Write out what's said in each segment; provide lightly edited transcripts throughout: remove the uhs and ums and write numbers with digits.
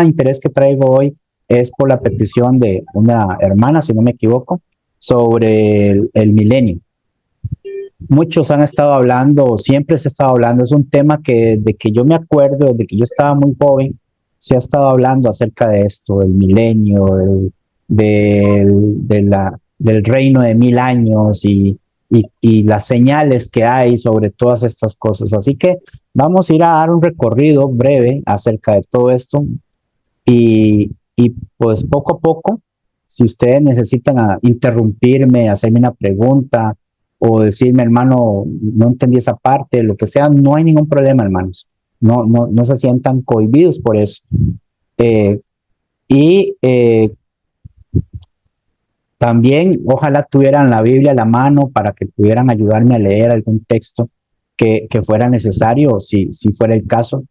interés que traigo hoy es por la petición de una hermana, si no me equivoco, sobre el milenio. Muchos han estado hablando, siempre se ha estado hablando, es un tema que de que yo me acuerdo, de que yo estaba muy joven, se ha estado hablando acerca de esto, el milenio, del reino de 1000 años y las señales que hay sobre todas estas cosas. Así que vamos a ir a dar un recorrido breve acerca de todo esto y pues poco a poco, si ustedes necesitan interrumpirme, hacerme una pregunta o decirme, hermano, no entendí esa parte, lo que sea, no hay ningún problema, hermanos. No se sientan cohibidos por eso. Eh, y también, ojalá tuvieran la Biblia a la mano para que pudieran ayudarme a leer algún texto que fuera necesario, si fuera el caso.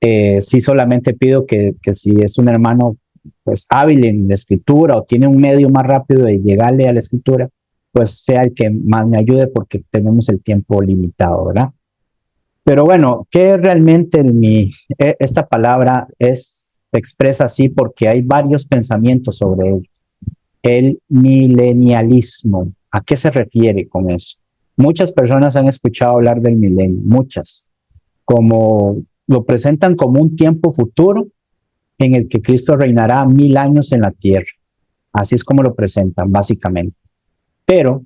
Sí solamente pido que si es un hermano pues hábil en la escritura o tiene un medio más rápido de llegarle a la escritura, pues sea el que más me ayude porque tenemos el tiempo limitado, ¿verdad? Pero bueno, ¿qué realmente esta palabra se expresa así porque hay varios pensamientos sobre él? El milenialismo. ¿A qué se refiere con eso? Muchas personas han escuchado hablar del milenio, muchas, como lo presentan como un tiempo futuro en el que Cristo reinará 1000 años en la tierra. Así es como lo presentan, básicamente. Pero,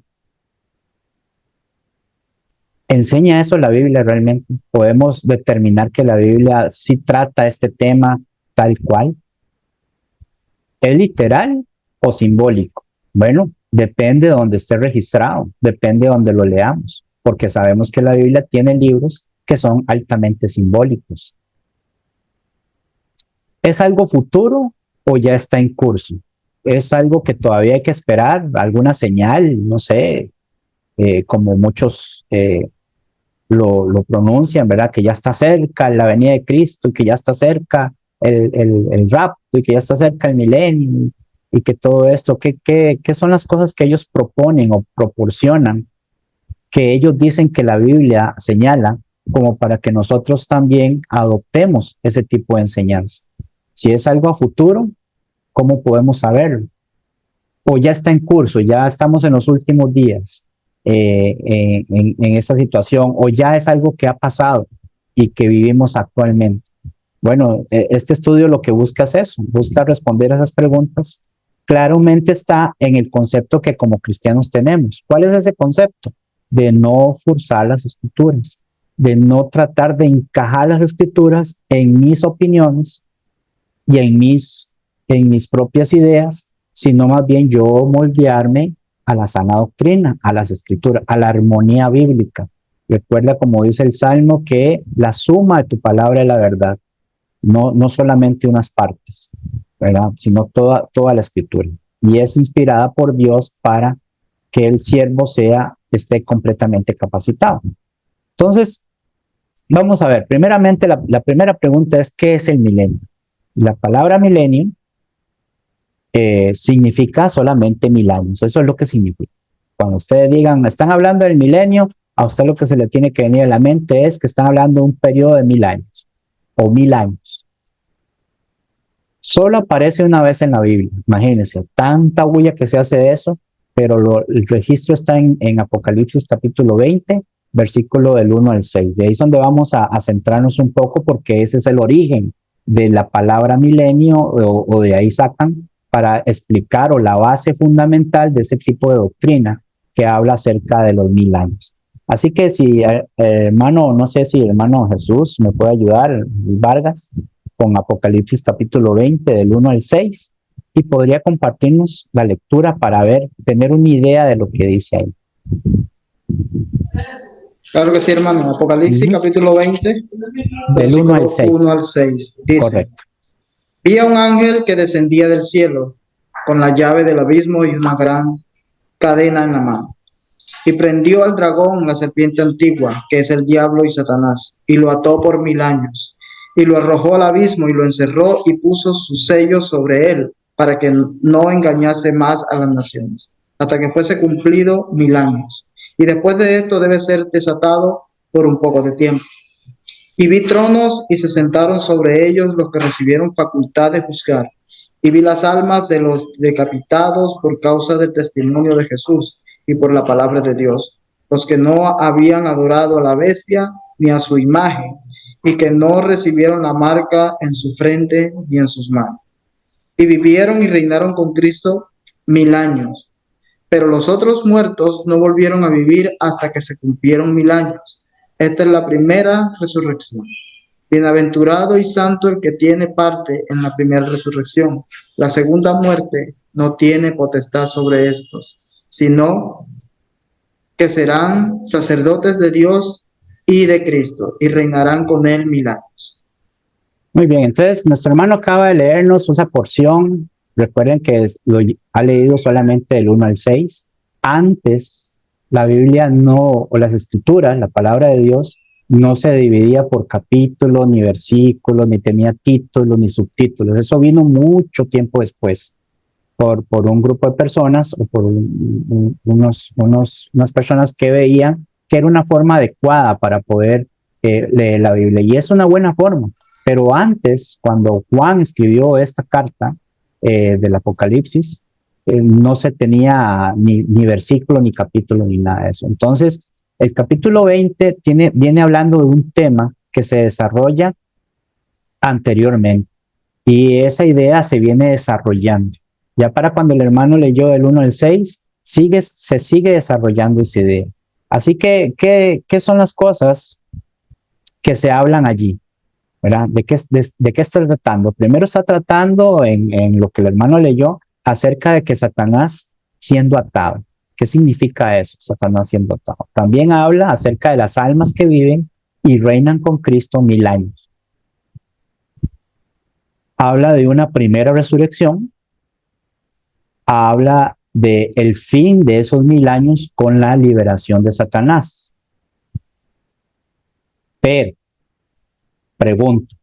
¿enseña eso la Biblia realmente? ¿Podemos determinar que la Biblia sí trata este tema tal cual? ¿Es literal o simbólico? Bueno, depende de donde esté registrado, depende de donde lo leamos, porque sabemos que la Biblia tiene libros que son altamente simbólicos. ¿Es algo futuro o ya está en curso? ¿Es algo que todavía hay que esperar? ¿Alguna señal? No sé, como muchos lo pronuncian, ¿verdad? Que ya está cerca la venida de Cristo y que ya está cerca el rapto y que ya está cerca el milenio y que todo esto, ¿qué son las cosas que ellos proponen o proporcionan, que ellos dicen que la Biblia señala como para que nosotros también adoptemos ese tipo de enseñanza? Si es algo a futuro, ¿cómo podemos saberlo? O ya está en curso, ya estamos en los últimos días en esta situación, o ya es algo que ha pasado y que vivimos actualmente. Bueno, este estudio lo que busca es eso, busca responder a esas preguntas. Claramente está en el concepto que como cristianos tenemos. ¿Cuál es ese concepto? De no forzar las escrituras, de no tratar de encajar las escrituras en mis opiniones y en mis propias ideas, sino más bien yo moldearme a la sana doctrina, a las escrituras, a la armonía bíblica. Recuerda, como dice el Salmo, que la suma de tu palabra es la verdad, no solamente unas partes, ¿verdad? Sino toda la escritura. Y es inspirada por Dios para que el siervo esté completamente capacitado. Entonces, vamos a ver, primeramente la primera pregunta es, ¿qué es el milenio? La palabra milenio significa solamente 1000 años, eso es lo que significa. Cuando ustedes digan, están hablando del milenio, a usted lo que se le tiene que venir a la mente es que están hablando de un periodo de 1000 años o 1000 años. Solo aparece una vez en la Biblia, imagínense, tanta bulla que se hace de eso, pero el registro está en Apocalipsis capítulo 20, versículo del 1 al 6. De ahí es donde vamos a centrarnos un poco porque ese es el origen de la palabra milenio o de ahí sacan para explicar o la base fundamental de ese tipo de doctrina que habla acerca de los 1000 años. Así que si hermano, no sé si hermano Jesús me puede ayudar, Vargas, con Apocalipsis capítulo 20 del 1 al 6 y podría compartirnos la lectura para tener una idea de lo que dice ahí. Claro que sí, hermano. Apocalipsis capítulo 20, del 1 al 6. 1 al 6. Dice: Correcto. Vi a un ángel que descendía del cielo con la llave del abismo y una gran cadena en la mano. Y prendió al dragón, la serpiente antigua, que es el diablo y Satanás, y lo ató por 1000 años. Y lo arrojó al abismo y lo encerró y puso sus sellos sobre él, para que no engañase más a las naciones, hasta que fuese cumplido 1000 años. Y después de esto debe ser desatado por un poco de tiempo. Y vi tronos y se sentaron sobre ellos los que recibieron facultad de juzgar. Y vi las almas de los decapitados por causa del testimonio de Jesús y por la palabra de Dios, los que no habían adorado a la bestia ni a su imagen, y que no recibieron la marca en su frente ni en sus manos. Y vivieron y reinaron con Cristo 1000 años. Pero los otros muertos no volvieron a vivir hasta que se cumplieron 1000 años. Esta es la primera resurrección. Bienaventurado y santo el que tiene parte en la primera resurrección. La segunda muerte no tiene potestad sobre estos, sino que serán sacerdotes de Dios y de Cristo, y reinarán con él 1000 años. Muy bien, entonces nuestro hermano acaba de leernos esa porción. Recuerden que lo ha leído solamente del 1 al 6. Antes, la Biblia no, o las escrituras, la palabra de Dios, no se dividía por capítulos, ni versículos, ni tenía títulos, ni subtítulos. Eso vino mucho tiempo después por un grupo de personas o por unas personas que veían que era una forma adecuada para poder leer la Biblia. Y es una buena forma. Pero antes, cuando Juan escribió esta carta del Apocalipsis, no se tenía ni versículo, ni capítulo, ni nada de eso. Entonces, el capítulo 20 viene hablando de un tema que se desarrolla anteriormente y esa idea se viene desarrollando. Ya para cuando el hermano leyó del 1 al 6, se sigue desarrollando esa idea. Así que, ¿qué son las cosas que se hablan allí? ¿Verdad? ¿De qué está tratando? Primero está tratando en lo que el hermano leyó acerca de que Satanás siendo atado. ¿Qué significa eso? Satanás siendo atado. También habla acerca de las almas que viven y reinan con Cristo 1000 años. Habla de una primera resurrección. Habla de el fin de esos 1000 años con la liberación de Satanás. Pero pregunto,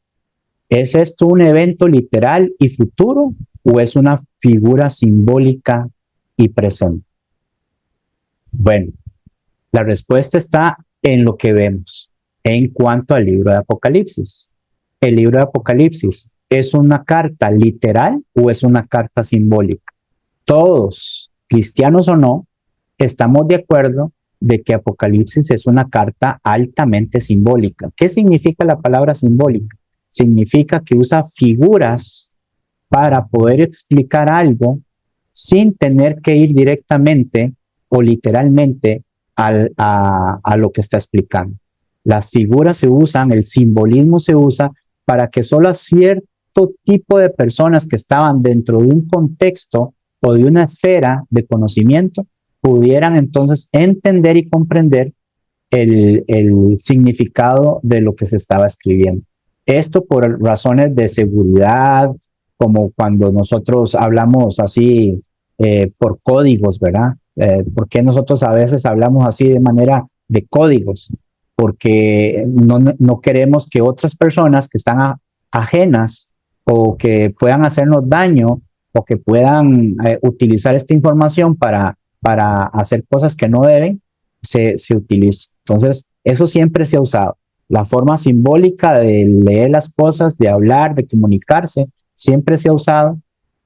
¿es esto un evento literal y futuro o es una figura simbólica y presente? Bueno, la respuesta está en lo que vemos en cuanto al libro de Apocalipsis. ¿El libro de Apocalipsis es una carta literal o es una carta simbólica? Todos, cristianos o no, estamos de acuerdo de que Apocalipsis es una carta altamente simbólica. ¿Qué significa la palabra simbólica? Significa que usa figuras para poder explicar algo sin tener que ir directamente o literalmente a lo que está explicando. Las figuras se usan, el simbolismo se usa para que solo cierto tipo de personas que estaban dentro de un contexto o de una esfera de conocimiento pudieran entonces entender y comprender el significado de lo que se estaba escribiendo. Esto por razones de seguridad, como cuando nosotros hablamos así por códigos, ¿verdad? ¿Por qué nosotros a veces hablamos así de manera de códigos? Porque no queremos que otras personas que están ajenas o que puedan hacernos daño o que puedan utilizar esta información para hacer cosas que no deben, se utilice. Entonces, eso siempre se ha usado. La forma simbólica de leer las cosas, de hablar, de comunicarse, siempre se ha usado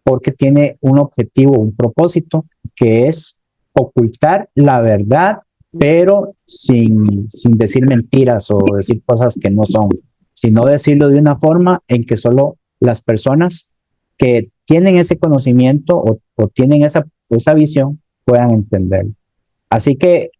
porque tiene un objetivo, un propósito, que es ocultar la verdad, pero sin decir mentiras o decir cosas que no son, sino decirlo de una forma en que solo las personas que tienen ese conocimiento o tienen esa visión puedan entenderlo. Así que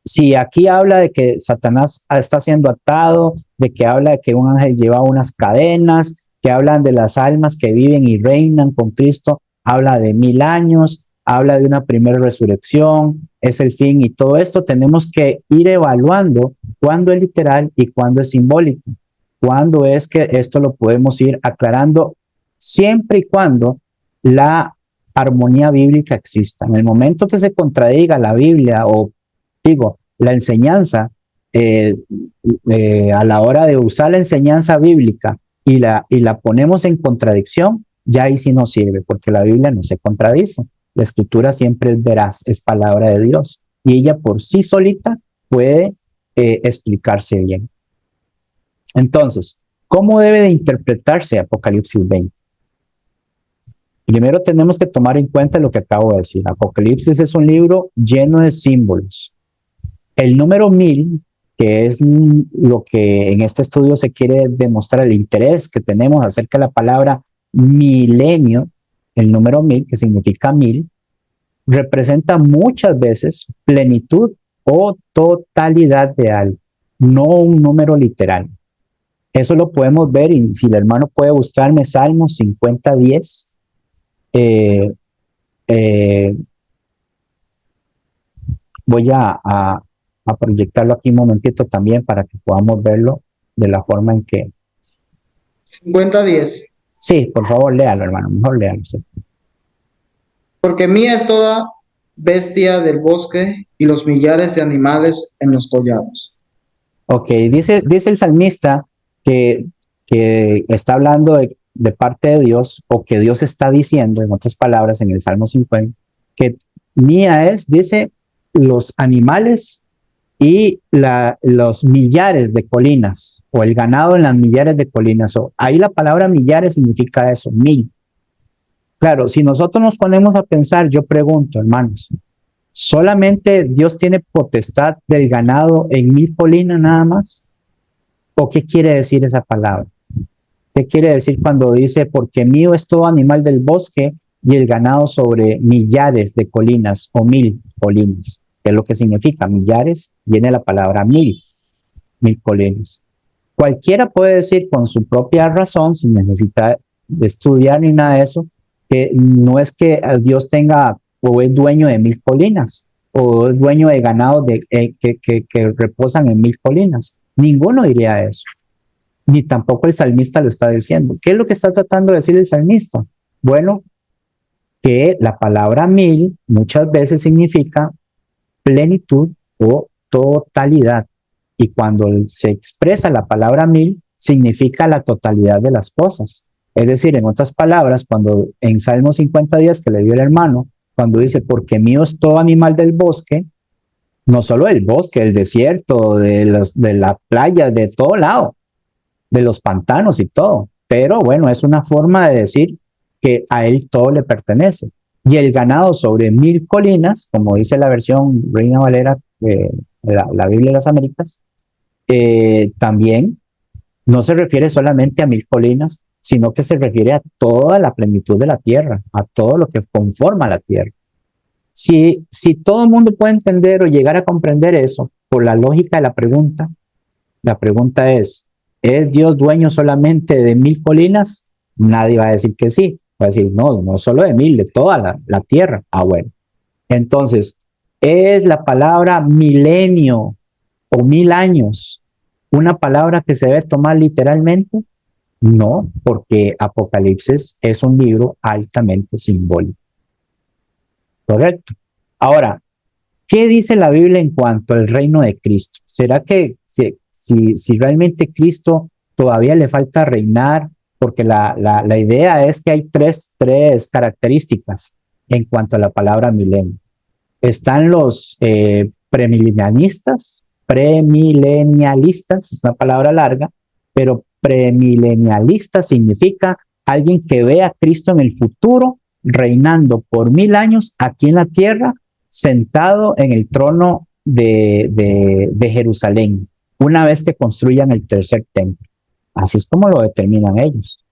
si aquí habla de que Satanás está siendo atado, de que habla de que un ángel lleva unas cadenas, que hablan de las almas que viven y reinan con Cristo, habla de 1000 años, habla de una primera resurrección, es el fin y todo esto tenemos que ir evaluando cuándo es literal y cuándo es simbólico, cuándo es que esto lo podemos ir aclarando siempre y cuando la armonía bíblica exista. En el momento que se contradiga la Biblia o la enseñanza a la hora de usar la enseñanza bíblica y la ponemos en contradicción, ya ahí sí no sirve, porque la Biblia no se contradice. La escritura siempre es veraz, es palabra de Dios, y ella por sí solita puede explicarse bien. Entonces, ¿cómo debe de interpretarse Apocalipsis 20? Primero tenemos que tomar en cuenta lo que acabo de decir. Apocalipsis es un libro lleno de símbolos. El número 1000, que es lo que en este estudio se quiere demostrar, el interés que tenemos acerca de la palabra milenio, el número 1000, que significa 1000, representa muchas veces plenitud o totalidad de algo, no un número literal. Eso lo podemos ver, y si el hermano puede buscarme Salmos 50:10, voy a proyectarlo aquí un momentito también para que podamos verlo de la forma en que... 50:10. Sí, por favor, léalo, hermano, mejor léalo. Sí. Porque mía es toda bestia del bosque y los millares de animales en los collados. Ok, dice el salmista que está hablando de parte de Dios, o que Dios está diciendo, en otras palabras, en el Salmo 50, que mía es, dice, los animales y los millares de colinas, o el ganado en las millares de colinas. Ahí la palabra millares significa eso, 1000. Claro, si nosotros nos ponemos a pensar, yo pregunto, hermanos, ¿solamente Dios tiene potestad del ganado en 1000 colinas nada más? ¿O qué quiere decir esa palabra? ¿Qué quiere decir cuando dice, porque mío es todo animal del bosque y el ganado sobre millares de colinas o 1000 colinas? ¿Qué es lo que significa? Millares, viene la palabra 1000 colinas. Cualquiera puede decir con su propia razón, sin necesidad de estudiar ni nada de eso, que no es que Dios tenga o es dueño de 1000 colinas o es dueño de ganado que reposan en 1000 colinas. Ninguno diría eso, ni tampoco el salmista lo está diciendo. ¿Qué es lo que está tratando de decir el salmista? Bueno, que la palabra 1000 muchas veces significa plenitud o totalidad, y cuando se expresa la palabra 1000 significa la totalidad de las cosas. Es decir, en otras palabras, cuando en Salmo 50:10 que le dio el hermano, cuando dice, porque mío es todo animal del bosque, no solo del bosque, del desierto, de la playa, de todo lado, de los pantanos y todo. Pero bueno, es una forma de decir que a él todo le pertenece. Y el ganado sobre 1000 colinas, como dice la versión Reina Valera de la Biblia de las Américas, también no se refiere solamente a 1000 colinas, sino que se refiere a toda la plenitud de la tierra, a todo lo que conforma la tierra. Si todo el mundo puede entender o llegar a comprender eso por la lógica de la pregunta es Dios dueño solamente de 1000 colinas? Nadie va a decir que sí, va a decir no solo de 1000, de toda la tierra. Ah, bueno. Entonces, ¿es la palabra milenio o 1000 años una palabra que se debe tomar literalmente? No, porque Apocalipsis es un libro altamente simbólico. Correcto. Ahora, ¿qué dice la Biblia en cuanto al reino de Cristo? ¿Será que si realmente Cristo todavía le falta reinar? Porque la idea es que hay tres características en cuanto a la palabra milenio. Están los premilenialistas, es una palabra larga, pero premilenialista significa alguien que ve a Cristo en el futuro reinando por 1000 años aquí en la tierra, sentado en el trono de Jerusalén, una vez que construyan el tercer templo. Así es como lo determinan ellos.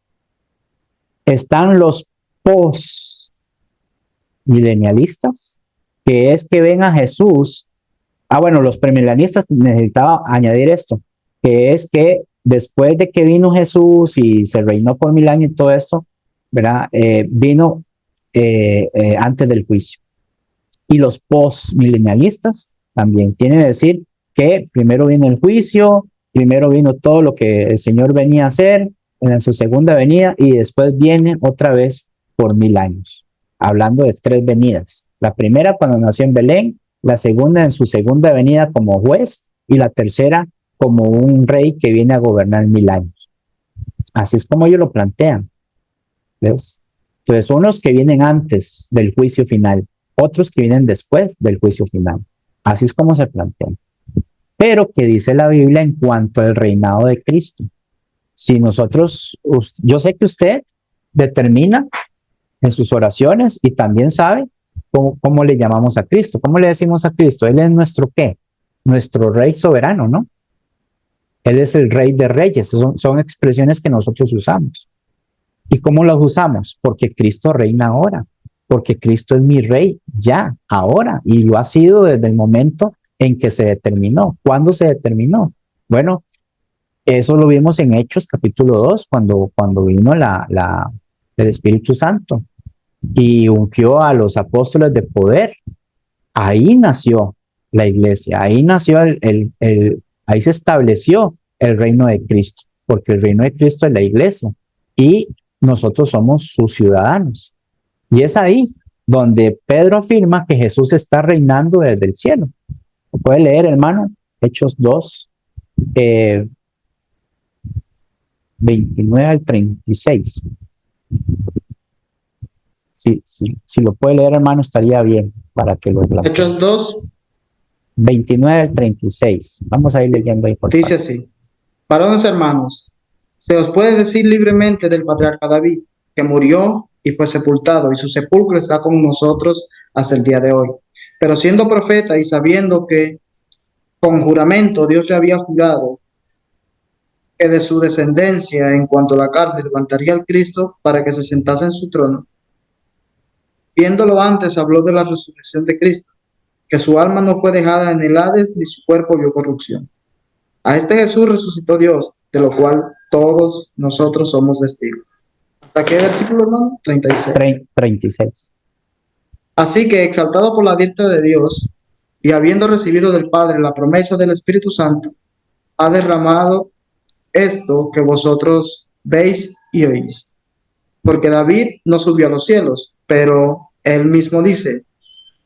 Están los postmilenialistas, que es que ven a Jesús. Bueno, los premilenialistas, necesitaba añadir esto, que es que después de que vino Jesús y se reinó por 1000 años y todo esto, ¿verdad? Vino antes del juicio. Y los postmilenialistas también tienen que decir que primero vino el juicio, primero vino todo lo que el Señor venía a hacer en su segunda venida, y después viene otra vez por 1000 años, hablando de 3 venidas. La primera cuando nació en Belén, la segunda en su segunda venida como juez, y la tercera como un rey que viene a gobernar 1000 años. Así es como ellos lo plantean. ¿Ves? Entonces, unos que vienen antes del juicio final, otros que vienen después del juicio final. Así es como se plantean. Pero, ¿qué dice la Biblia en cuanto al reinado de Cristo? si nosotros, yo sé que usted determina en sus oraciones y también sabe cómo le llamamos a Cristo, cómo le decimos a Cristo. Él es nuestro ¿qué? Nuestro Rey soberano, ¿no? Él es el Rey de Reyes, son expresiones que nosotros usamos. ¿Y cómo las usamos? Porque Cristo reina ahora, porque Cristo es mi Rey ya, ahora, y lo ha sido desde el momento en que se determinó. ¿Cuándo se determinó? Bueno, eso lo vimos en Hechos capítulo 2, cuando vino el Espíritu Santo y ungió a los apóstoles de poder. Ahí nació la iglesia, ahí nació ahí se estableció el reino de Cristo, porque el reino de Cristo es la iglesia y nosotros somos sus ciudadanos. Y es ahí donde Pedro afirma que Jesús está reinando desde el cielo. ¿Lo puede leer, hermano? Hechos 2, 29 al 36. Si lo puede leer, hermano, estaría bien para que lo veamos. Hechos 2, 29 al 36. Vamos a ir leyendo ahí. Dice así: varones hermanos, se os puede decir libremente del patriarca David, que murió y fue sepultado, y su sepulcro está con nosotros hasta el día de hoy. Pero siendo profeta y sabiendo que con juramento Dios le había jurado que de su descendencia en cuanto a la carne levantaría al Cristo para que se sentase en su trono, viéndolo antes habló de la resurrección de Cristo, que su alma no fue dejada en el Hades ni su cuerpo vio corrupción. A este Jesús resucitó Dios, de lo cual todos nosotros somos testigos. ¿Hasta qué versículo, hermano? 36. 36. Así que, exaltado por la diestra de Dios, y habiendo recibido del Padre la promesa del Espíritu Santo, ha derramado esto que vosotros veis y oís. Porque David no subió a los cielos, pero él mismo dice: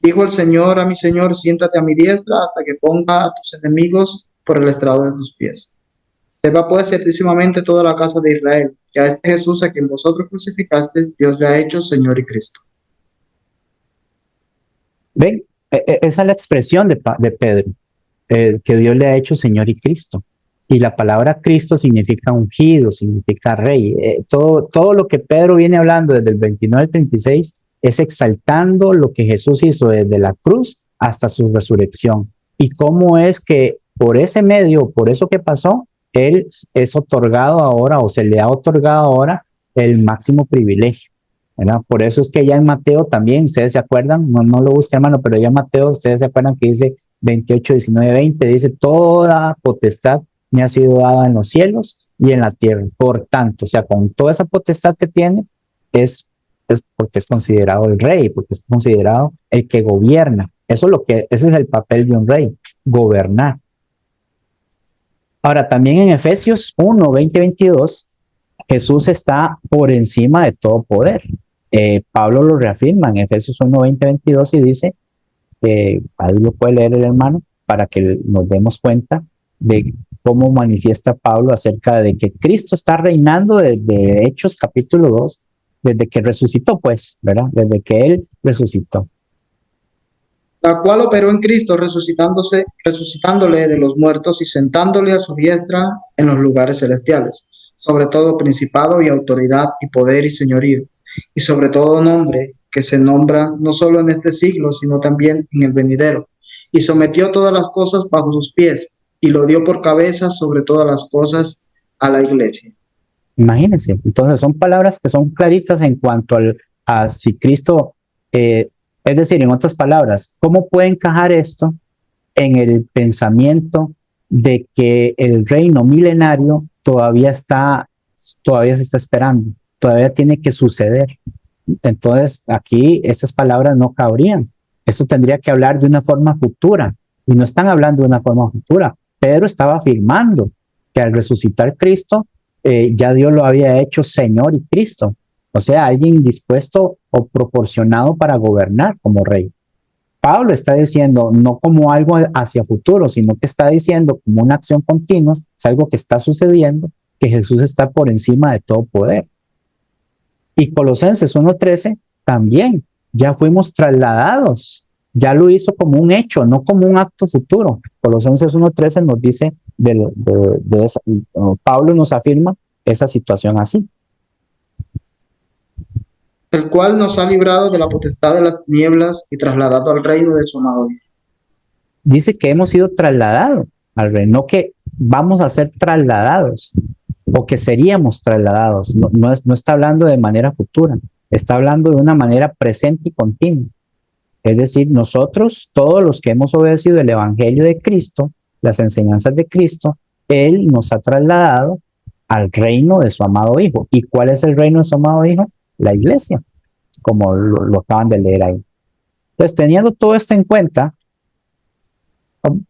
dijo el Señor a mi Señor, siéntate a mi diestra hasta que ponga a tus enemigos por el estrado de tus pies. Sepa pues ciertísimamente toda la casa de Israel, que a este Jesús a quien vosotros crucificasteis, Dios le ha hecho Señor y Cristo. Ven, esa es la expresión de Pedro, que Dios le ha hecho Señor y Cristo. Y la palabra Cristo significa ungido, significa rey. Todo lo que Pedro viene hablando desde el 29 al 36 es exaltando lo que Jesús hizo desde la cruz hasta su resurrección. Y cómo es que por ese medio, por eso que pasó, él es otorgado ahora o se le ha otorgado ahora el máximo privilegio, ¿verdad? Por eso es que ya en Mateo también, ustedes se acuerdan, no lo busquen, hermano, pero ya en Mateo, ustedes se acuerdan que dice 28, 19, 20, dice: toda potestad me ha sido dada en los cielos y en la tierra. Por tanto, o sea, con toda esa potestad que tiene, es porque es considerado el rey, porque es considerado el que gobierna. Ese es el papel de un rey, gobernar. Ahora, también en Efesios 1, 20, 22, Jesús está por encima de todo poder. Pablo lo reafirma en Efesios 1, 20, 22 y dice, ahí lo puede leer el hermano, para que nos demos cuenta de cómo manifiesta Pablo acerca de que Cristo está reinando desde Hechos capítulo 2, desde que resucitó, pues, ¿verdad? Desde que Él resucitó. La cual operó en Cristo, resucitándole de los muertos y sentándole a su diestra en los lugares celestiales, sobre todo principado y autoridad y poder y señorío, y sobre todo nombre que se nombra no solo en este siglo, sino también en el venidero, y sometió todas las cosas bajo sus pies, y lo dio por cabeza sobre todas las cosas a la iglesia. Imagínense, entonces son palabras que son claritas en cuanto a si Cristo, es decir, en otras palabras, ¿cómo puede encajar esto en el pensamiento de que el reino milenario todavía se está esperando, todavía tiene que suceder? Entonces, aquí estas palabras no cabrían. Esto tendría que hablar de una forma futura, y no están hablando de una forma futura. Pedro estaba afirmando que al resucitar Cristo, ya Dios lo había hecho Señor y Cristo, o sea, alguien dispuesto o proporcionado para gobernar como rey. Pablo está diciendo no como algo hacia futuro, sino que está diciendo como una acción continua, es algo que está sucediendo, que Jesús está por encima de todo poder. Y Colosenses 1:13 también, ya fuimos trasladados, ya lo hizo como un hecho, no como un acto futuro. Colosenses 1:13 nos dice, Pablo nos afirma esa situación así. El cual nos ha librado de la potestad de las tinieblas y trasladado al reino de su amado Hijo. Dice que hemos sido trasladados al reino, no que vamos a ser trasladados o que seríamos trasladados. No está hablando de manera futura, está hablando de una manera presente y continua. Es decir, nosotros, todos los que hemos obedecido el Evangelio de Cristo, las enseñanzas de Cristo, Él nos ha trasladado al reino de su amado Hijo. ¿Y cuál es el reino de su amado Hijo? La iglesia, como lo acaban de leer ahí. Entonces, teniendo todo esto en cuenta,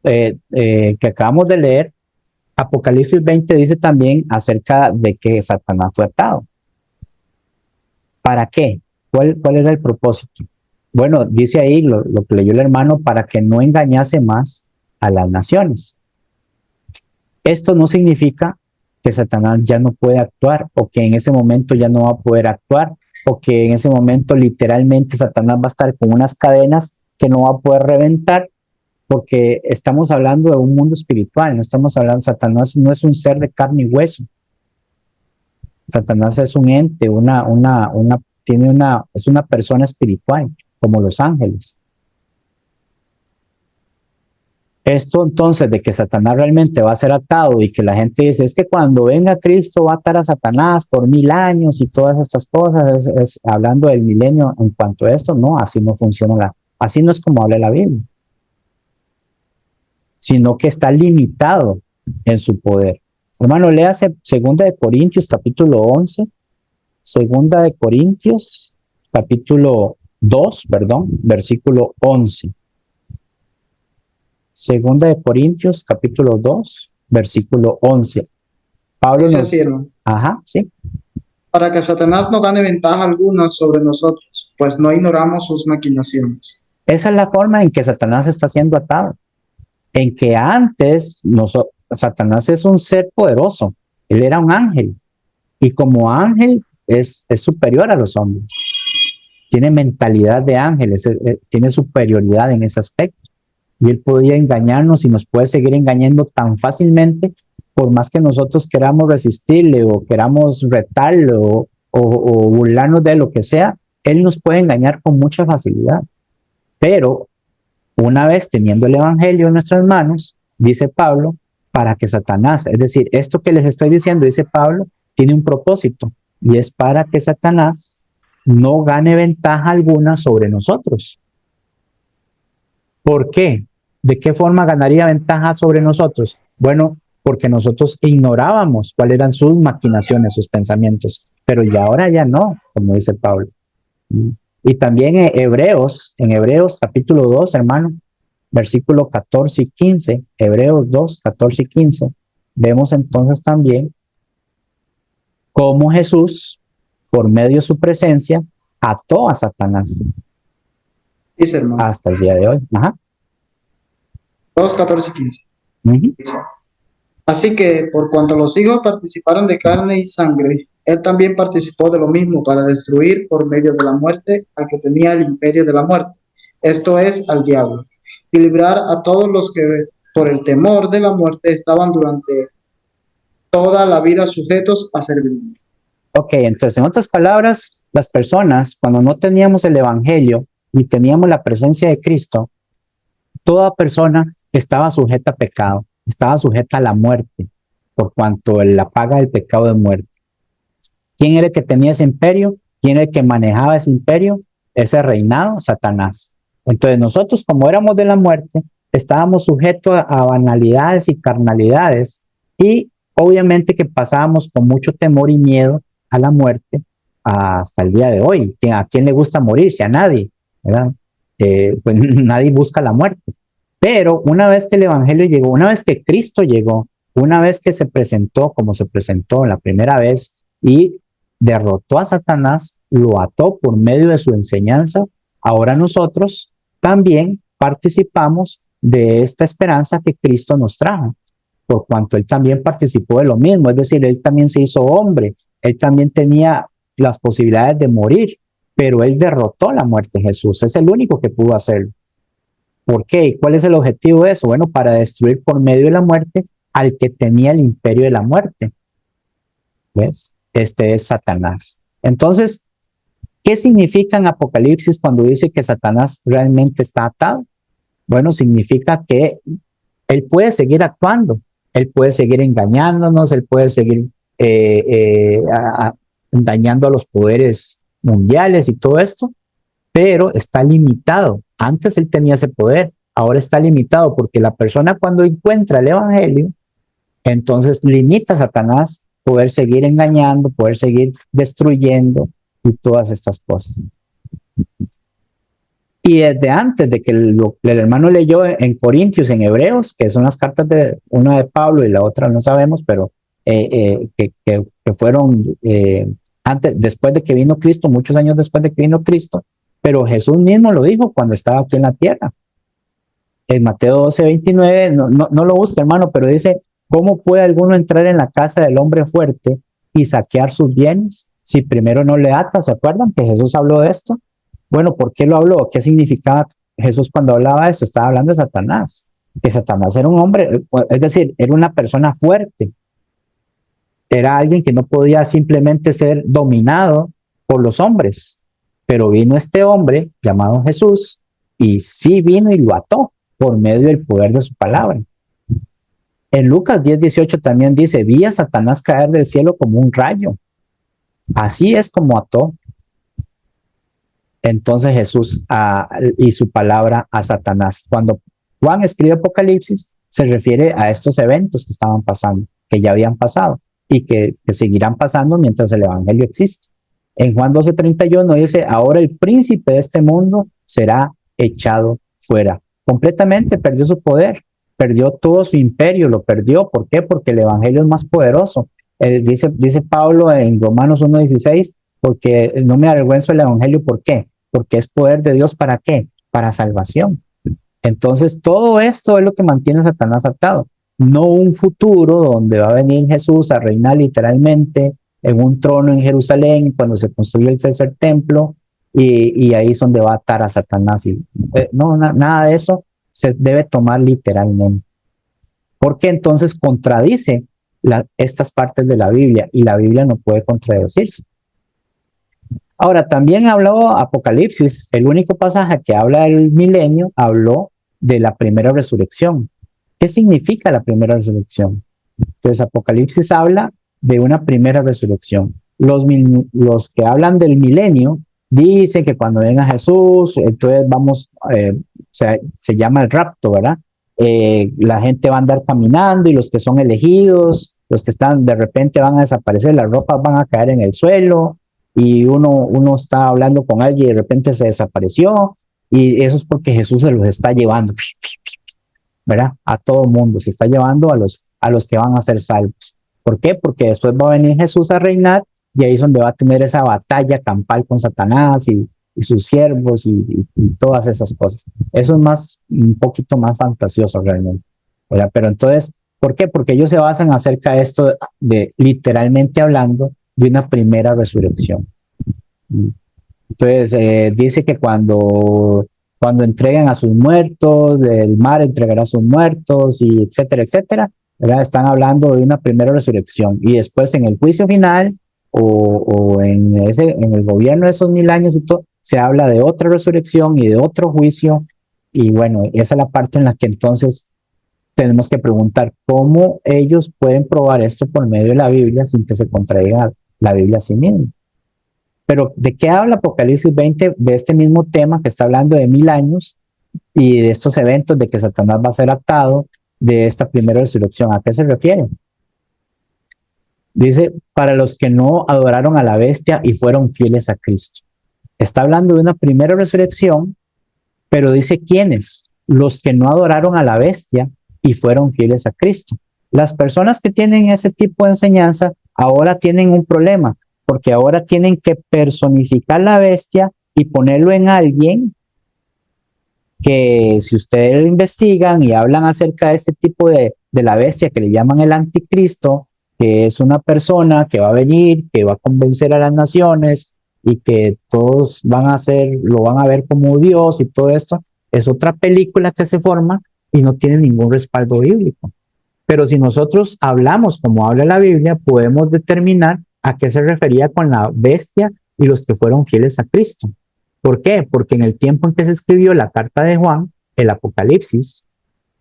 que acabamos de leer, Apocalipsis 20 dice también acerca de que Satanás fue atado. ¿Para qué? ¿Cuál era el propósito? Bueno, dice ahí lo que leyó el hermano, para que no engañase más a las naciones. Esto no significa que Satanás ya no puede actuar o que en ese momento ya no va a poder actuar o que en ese momento literalmente Satanás va a estar con unas cadenas que no va a poder reventar, porque estamos hablando de un mundo espiritual, no estamos hablando, Satanás no es un ser de carne y hueso. Satanás es un ente, es una persona espiritual, como los ángeles. Esto entonces de que Satanás realmente va a ser atado y que la gente dice, es que cuando venga Cristo va a atar a Satanás por 1000 años y todas estas cosas, es hablando del milenio en cuanto a esto, no, así no funciona, así no es como habla la Biblia, sino que está limitado en su poder. Hermano, léase 2 Corintios capítulo 11, 2 Corintios capítulo 2, versículo 11. 2 Corintios capítulo 2, versículo 11. Pablo Dice nos... así, hermano. Ajá, sí. Para que Satanás no gane ventaja alguna sobre nosotros, pues no ignoramos sus maquinaciones. Esa es la forma en que Satanás está siendo atado. En que antes Satanás es un ser poderoso, él era un ángel y como ángel es superior a los hombres, tiene mentalidad de ángeles, tiene superioridad en ese aspecto y él podía engañarnos y nos puede seguir engañando tan fácilmente por más que nosotros queramos resistirle o queramos retarle o burlarnos de lo que sea, él nos puede engañar con mucha facilidad, pero una vez teniendo el evangelio en nuestras manos, dice Pablo, para que Satanás, es decir, esto que les estoy diciendo, dice Pablo, tiene un propósito y es para que Satanás no gane ventaja alguna sobre nosotros. ¿Por qué? ¿De qué forma ganaría ventaja sobre nosotros? Bueno, porque nosotros ignorábamos cuáles eran sus maquinaciones, sus pensamientos, pero ya ahora ya no, como dice Pablo. Y también en Hebreos capítulo 2, hermano, versículo 14 y 15, Hebreos 2, 14 y 15, vemos entonces también cómo Jesús, por medio de su presencia, ató a Satanás. Dice, hermano. Hasta el día de hoy. Ajá. 2, 14 y 15. Dice, así que, por cuanto los hijos participaron de carne y sangre, él también participó de lo mismo para destruir por medio de la muerte al que tenía el imperio de la muerte, esto es, al diablo, y librar a todos los que por el temor de la muerte estaban durante toda la vida sujetos a servidumbre. Ok, entonces, en otras palabras, las personas, cuando no teníamos el evangelio y teníamos la presencia de Cristo, toda persona estaba sujeta a pecado, estaba sujeta a la muerte, por cuanto la paga del pecado de muerte. ¿Quién era el que tenía ese imperio? ¿Quién era el que manejaba ese imperio? Ese reinado, Satanás. Entonces nosotros, como éramos de la muerte, estábamos sujetos a banalidades y carnalidades y obviamente que pasábamos con mucho temor y miedo a la muerte hasta el día de hoy. ¿A quién le gusta morirse? A nadie, ¿verdad? Pues nadie busca la muerte. Pero una vez que el evangelio llegó, una vez que Cristo llegó, una vez que se presentó como se presentó la primera vez y derrotó a Satanás, lo ató por medio de su enseñanza, ahora nosotros también participamos de esta esperanza que Cristo nos trajo, por cuanto él también participó de lo mismo, es decir, él también se hizo hombre, él también tenía las posibilidades de morir, pero él derrotó la muerte. Jesús es el único que pudo hacerlo. ¿Por qué? ¿Y cuál es el objetivo de eso? Bueno, para destruir por medio de la muerte al que tenía el imperio de la muerte. ¿Ves? Este es Satanás. Entonces, ¿qué significa en Apocalipsis cuando dice que Satanás realmente está atado? Bueno, significa que él puede seguir actuando, él puede seguir engañándonos, él puede seguir dañando a los poderes mundiales y todo esto, pero está limitado. Antes él tenía ese poder, ahora está limitado porque la persona cuando encuentra el evangelio, entonces limita a Satanás poder seguir engañando, poder seguir destruyendo y todas estas cosas. Y desde antes de que el hermano leyó en Corintios, en Hebreos, que son las cartas de una de Pablo y la otra no sabemos, pero que fueron antes, después de que vino Cristo, muchos años después de que vino Cristo, pero Jesús mismo lo dijo cuando estaba aquí en la tierra. En Mateo 12:29, no lo busca, hermano, pero dice, ¿cómo puede alguno entrar en la casa del hombre fuerte y saquear sus bienes si primero no le ata? ¿Se acuerdan que Jesús habló de esto? Bueno, ¿por qué lo habló? ¿Qué significaba Jesús cuando hablaba de esto? Estaba hablando de Satanás, que Satanás era un hombre, es decir, era una persona fuerte, era alguien que no podía simplemente ser dominado por los hombres, pero vino este hombre llamado Jesús y sí vino y lo ató por medio del poder de su palabra. En Lucas 10:18 también dice, vi a Satanás caer del cielo como un rayo. Así es como ató entonces Jesús y su palabra a Satanás. Cuando Juan escribe Apocalipsis, se refiere a estos eventos que estaban pasando, que ya habían pasado y que seguirán pasando mientras el evangelio existe. En Juan 12:31 dice, ahora el príncipe de este mundo será echado fuera. Completamente perdió su poder, perdió todo su imperio, lo perdió. ¿Por qué? Porque el evangelio es más poderoso. Dice Pablo en Romanos 1:16, porque no me avergüenzo del evangelio. ¿Por qué? Porque es poder de Dios. ¿Para qué? Para salvación. Entonces todo esto es lo que mantiene a Satanás atado, no un futuro donde va a venir Jesús a reinar literalmente en un trono en Jerusalén cuando se construye el tercer templo y ahí es donde va a atar a Satanás. No, nada de eso se debe tomar literalmente, porque entonces contradice estas partes de la Biblia y la Biblia no puede contradecirse. Ahora, también habló Apocalipsis, el único pasaje que habla del milenio, habló de la primera resurrección. ¿Qué significa la primera resurrección? Entonces, Apocalipsis habla de una primera resurrección. Los que hablan del milenio dicen que cuando venga Jesús, entonces vamos, se llama el rapto, ¿verdad? La gente va a andar caminando y los que son elegidos, los que están de repente van a desaparecer, las ropas van a caer en el suelo y uno está hablando con alguien y de repente se desapareció y eso es porque Jesús se los está llevando, ¿verdad? A todo mundo, se está llevando a los que van a ser salvos. ¿Por qué? Porque después va a venir Jesús a reinar y ahí es donde va a tener esa batalla campal con Satanás y sus siervos y todas esas cosas. Eso es un poquito más fantasioso realmente, ¿verdad? Pero entonces, ¿por qué? Porque ellos se basan acerca de esto de literalmente hablando de una primera resurrección. Entonces, dice que cuando entreguen a sus muertos, el mar entregará a sus muertos, y etcétera, etcétera, ¿verdad? Están hablando de una primera resurrección. Y después en el juicio final o en el gobierno de esos 1000 años y todo, se habla de otra resurrección y de otro juicio. Y bueno, esa es la parte en la que entonces tenemos que preguntar cómo ellos pueden probar esto por medio de la Biblia sin que se contradiga la Biblia a sí misma. Pero ¿de qué habla Apocalipsis 20? De este mismo tema que está hablando de 1000 años y de estos eventos de que Satanás va a ser atado, de esta primera resurrección. ¿A qué se refiere? Dice, para los que no adoraron a la bestia y fueron fieles a Cristo. Está hablando de una primera resurrección, pero dice quiénes, los que no adoraron a la bestia y fueron fieles a Cristo. Las personas que tienen ese tipo de enseñanza ahora tienen un problema, porque ahora tienen que personificar la bestia y ponerlo en alguien que si ustedes lo investigan y hablan acerca de este tipo de la bestia que le llaman el anticristo, que es una persona que va a venir, que va a convencer a las naciones y que todos lo van a ver como Dios y todo esto, es otra película que se forma y no tiene ningún respaldo bíblico. Pero si nosotros hablamos como habla la Biblia, podemos determinar a qué se refería con la bestia y los que fueron fieles a Cristo. ¿Por qué? Porque en el tiempo en que se escribió la carta de Juan, el Apocalipsis,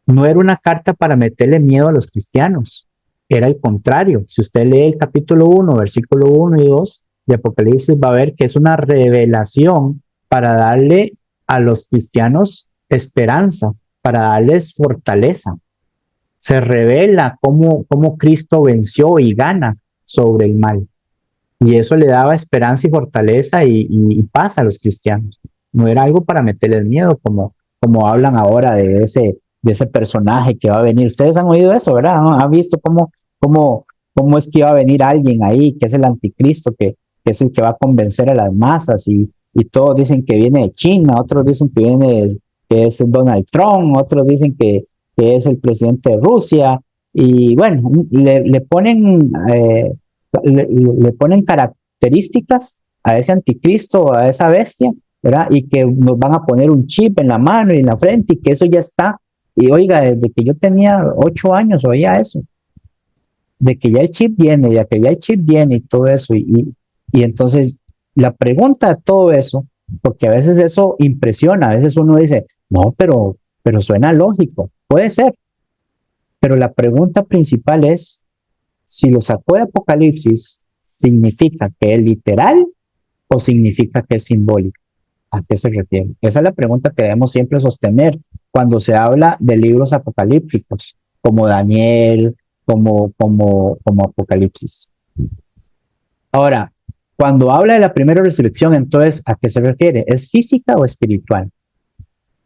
no era una carta para meterle miedo a los cristianos, era el contrario. Si usted lee el capítulo 1, versículo 1 y 2 de Apocalipsis, va a ver que es una revelación para darle a los cristianos esperanza, para darles fortaleza. Se revela cómo Cristo venció y gana sobre el mal. Y eso le daba esperanza y fortaleza y paz a los cristianos. No era algo para meterles miedo, como hablan ahora de ese personaje que va a venir. Ustedes han oído eso, ¿verdad? ¿No? ¿Han visto cómo es que va a venir alguien ahí, que es el anticristo, que es el que va a convencer a las masas? Y todos dicen que viene de China, otros dicen que es Donald Trump, otros dicen que es el presidente de Rusia. Y bueno, le ponen... le ponen características a ese anticristo, a esa bestia, ¿verdad? Y que nos van a poner un chip en la mano y en la frente y que eso ya está. Y oiga, desde que yo tenía 8 años oía eso, de que ya el chip viene, ya que ya el chip viene y todo eso. Y entonces la pregunta de todo eso, porque a veces eso impresiona, a veces uno dice, no, pero suena lógico, puede ser, pero la pregunta principal es, si lo sacó de Apocalipsis, ¿significa que es literal o significa que es simbólico? ¿A qué se refiere? Esa es la pregunta que debemos siempre sostener cuando se habla de libros apocalípticos, como Daniel, como Apocalipsis. Ahora, cuando habla de la primera resurrección, entonces, ¿a qué se refiere? ¿Es física o espiritual?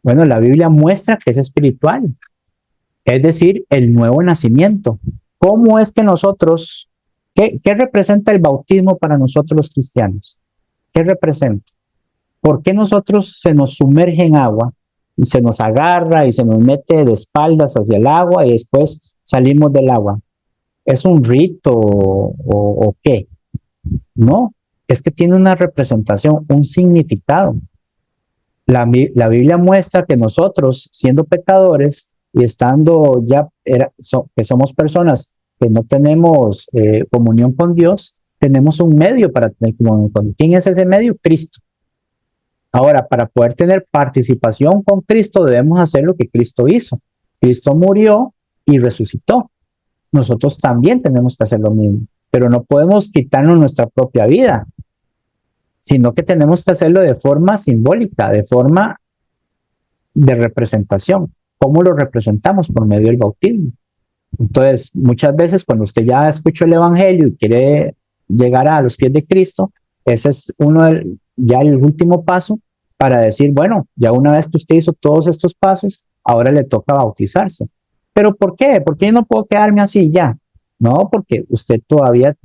Bueno, la Biblia muestra que es espiritual, es decir, el nuevo nacimiento. ¿Cómo es que nosotros, qué representa el bautismo para nosotros los cristianos? ¿Qué representa? ¿Por qué nosotros se nos sumerge en agua y se nos agarra y se nos mete de espaldas hacia el agua y después salimos del agua? ¿Es un rito o qué? No, es que tiene una representación, un significado. La Biblia muestra que nosotros, siendo pecadores y estando ya, que somos personas que no tenemos comunión con Dios, tenemos un medio para tener comunión con Dios. ¿Quién es ese medio? Cristo. Ahora, para poder tener participación con Cristo, debemos hacer lo que Cristo hizo. Cristo murió y resucitó. Nosotros también tenemos que hacer lo mismo, pero no podemos quitarnos nuestra propia vida, sino que tenemos que hacerlo de forma simbólica, de forma de representación. ¿Cómo lo representamos? Por medio del bautismo. Entonces, muchas veces cuando usted ya escuchó el Evangelio y quiere llegar a los pies de Cristo, ese es ya el último paso para decir, bueno, ya una vez que usted hizo todos estos pasos, ahora le toca bautizarse. ¿Pero por qué? ¿Por qué yo no puedo quedarme así ya? No, porque usted todavía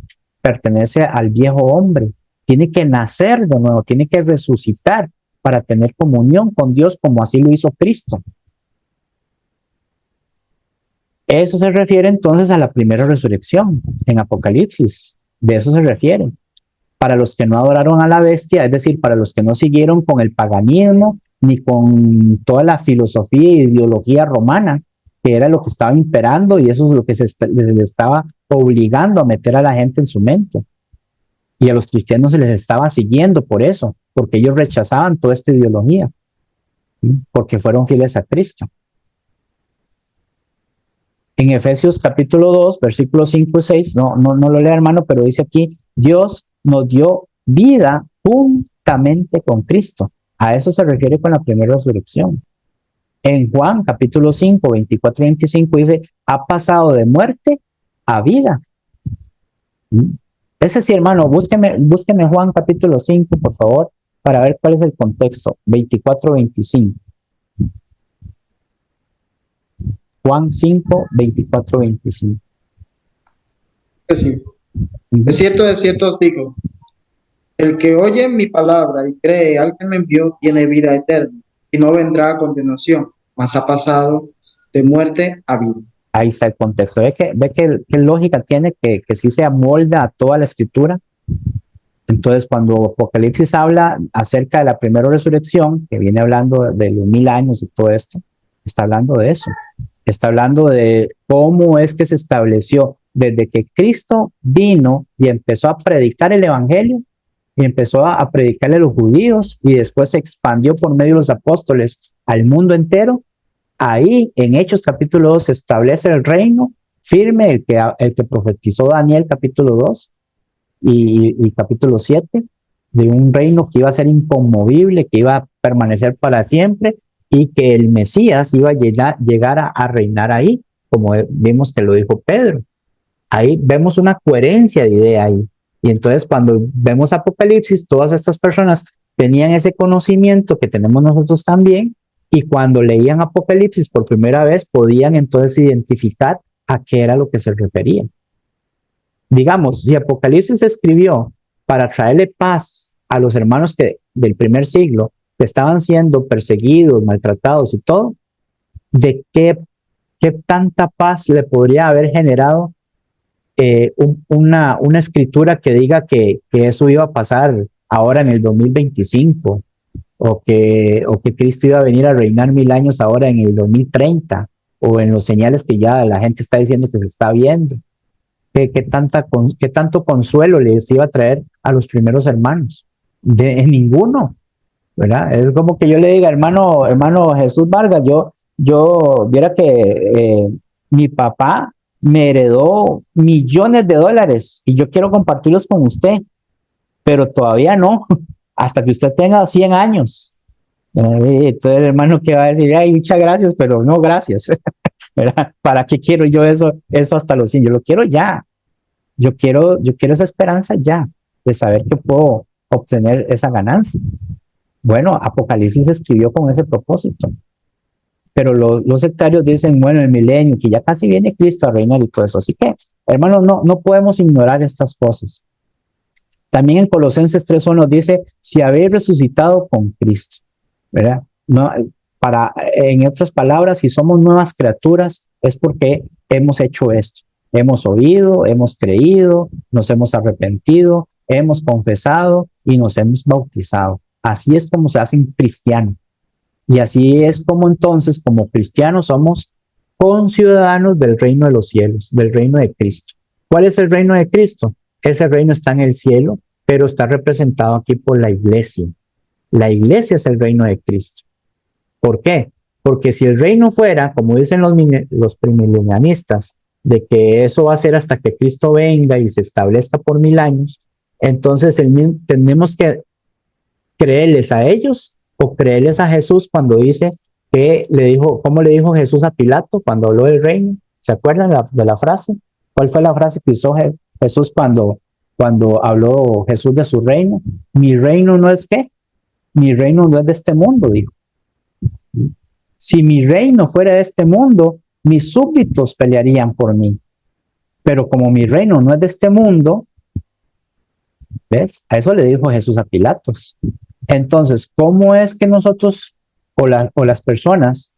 pertenece al viejo hombre. Tiene que nacer de nuevo, tiene que resucitar para tener comunión con Dios como así lo hizo Cristo. Eso se refiere entonces a la primera resurrección en Apocalipsis. De eso se refiere. Para los que no adoraron a la bestia, es decir, para los que no siguieron con el paganismo ni con toda la filosofía e ideología romana, que era lo que estaba imperando y eso es lo que se les estaba obligando a meter a la gente en su mente. Y a los cristianos se les estaba siguiendo por eso, porque ellos rechazaban toda esta ideología, ¿sí? Porque fueron fieles a Cristo. En Efesios capítulo 2, versículos 5 y 6, no lo lea hermano, pero dice aquí, Dios nos dio vida juntamente con Cristo. A eso se refiere con la primera resurrección. En Juan capítulo 5, 24 y 25 dice, ha pasado de muerte a vida. Ese sí, hermano, búsqueme Juan capítulo 5, por favor, para ver cuál es el contexto. 24, 25. Juan 5, 24, 25. Sí. De cierto os digo, el que oye mi palabra y cree al que me envió tiene vida eterna y no vendrá a condenación, mas ha pasado de muerte a vida. Ahí está el contexto. Ve que lógica tiene que sí se amolda a toda la escritura. Entonces, cuando Apocalipsis habla acerca de la primera resurrección, que viene hablando de los 1000 años y todo esto, está hablando de eso. Está hablando de cómo es que se estableció. desde que Cristo vino y empezó a predicar el evangelio y empezó a predicarle a los judíos y después se expandió por medio de los apóstoles al mundo entero, ahí en Hechos capítulo 2 se establece el reino firme, el que profetizó Daniel capítulo 2 y capítulo 7, de un reino que iba a ser inconmovible, que iba a permanecer para siempre y que el Mesías iba a llegar a reinar ahí, como vimos que lo dijo Pedro. Ahí vemos una coherencia de idea ahí. Y entonces cuando vemos Apocalipsis, todas estas personas tenían ese conocimiento que tenemos nosotros también, y cuando leían Apocalipsis por primera vez podían entonces identificar a qué era lo que se refería. Digamos, si Apocalipsis se escribió para traerle paz a los hermanos del primer siglo que estaban siendo perseguidos, maltratados y todo, ¿de qué tanta paz le podría haber generado una escritura que diga que eso iba a pasar ahora en el 2025 o que Cristo iba a venir a reinar 1000 años ahora en el 2030 o en los señales que ya la gente está diciendo que se está viendo? ¿Qué tanto consuelo les iba a traer a los primeros hermanos? De ninguno, ¿verdad? Es como que yo le diga, hermano Jesús Vargas, yo viera que mi papá me heredó millones de dólares y yo quiero compartirlos con usted, pero todavía no, hasta que usted tenga 100 años. Entonces el hermano que va a decir, ay, muchas gracias, pero no gracias. ¿Verdad? ¿Para qué quiero yo eso hasta los 100? Yo lo quiero ya. Yo quiero esa esperanza ya, de saber que puedo obtener esa ganancia. Bueno, Apocalipsis se escribió con ese propósito. Pero los sectarios dicen, bueno, el milenio, que ya casi viene Cristo a reinar y todo eso. Así que, hermanos, no podemos ignorar estas cosas. También en Colosenses 3:1 nos dice, si habéis resucitado con Cristo, ¿verdad? No, en otras palabras, si somos nuevas criaturas, es porque hemos hecho esto. Hemos oído, hemos creído, nos hemos arrepentido, hemos confesado y nos hemos bautizado. Así es como se hace un cristiano. Y así es como entonces, como cristianos, somos conciudadanos del reino de los cielos, del reino de Cristo. ¿Cuál es el reino de Cristo? Ese reino está en el cielo, pero está representado aquí por la iglesia. La iglesia es el reino de Cristo. ¿Por qué? Porque si el reino fuera, como dicen los premilenianistas, de que eso va a ser hasta que Cristo venga y se establezca por 1000 años, entonces tenemos que creerles a ellos o creerles a Jesús cuando dice ¿cómo le dijo Jesús a Pilato cuando habló del reino? ¿Se acuerdan de la frase? ¿Cuál fue la frase que usó Jesús cuando habló Jesús de su reino? Mi reino no es ¿qué? Mi reino no es de este mundo, dijo. Si mi reino fuera de este mundo, mis súbditos pelearían por mí. Pero como mi reino no es de este mundo, ¿ves? A eso le dijo Jesús a Pilatos. Entonces, ¿cómo es que nosotros o las personas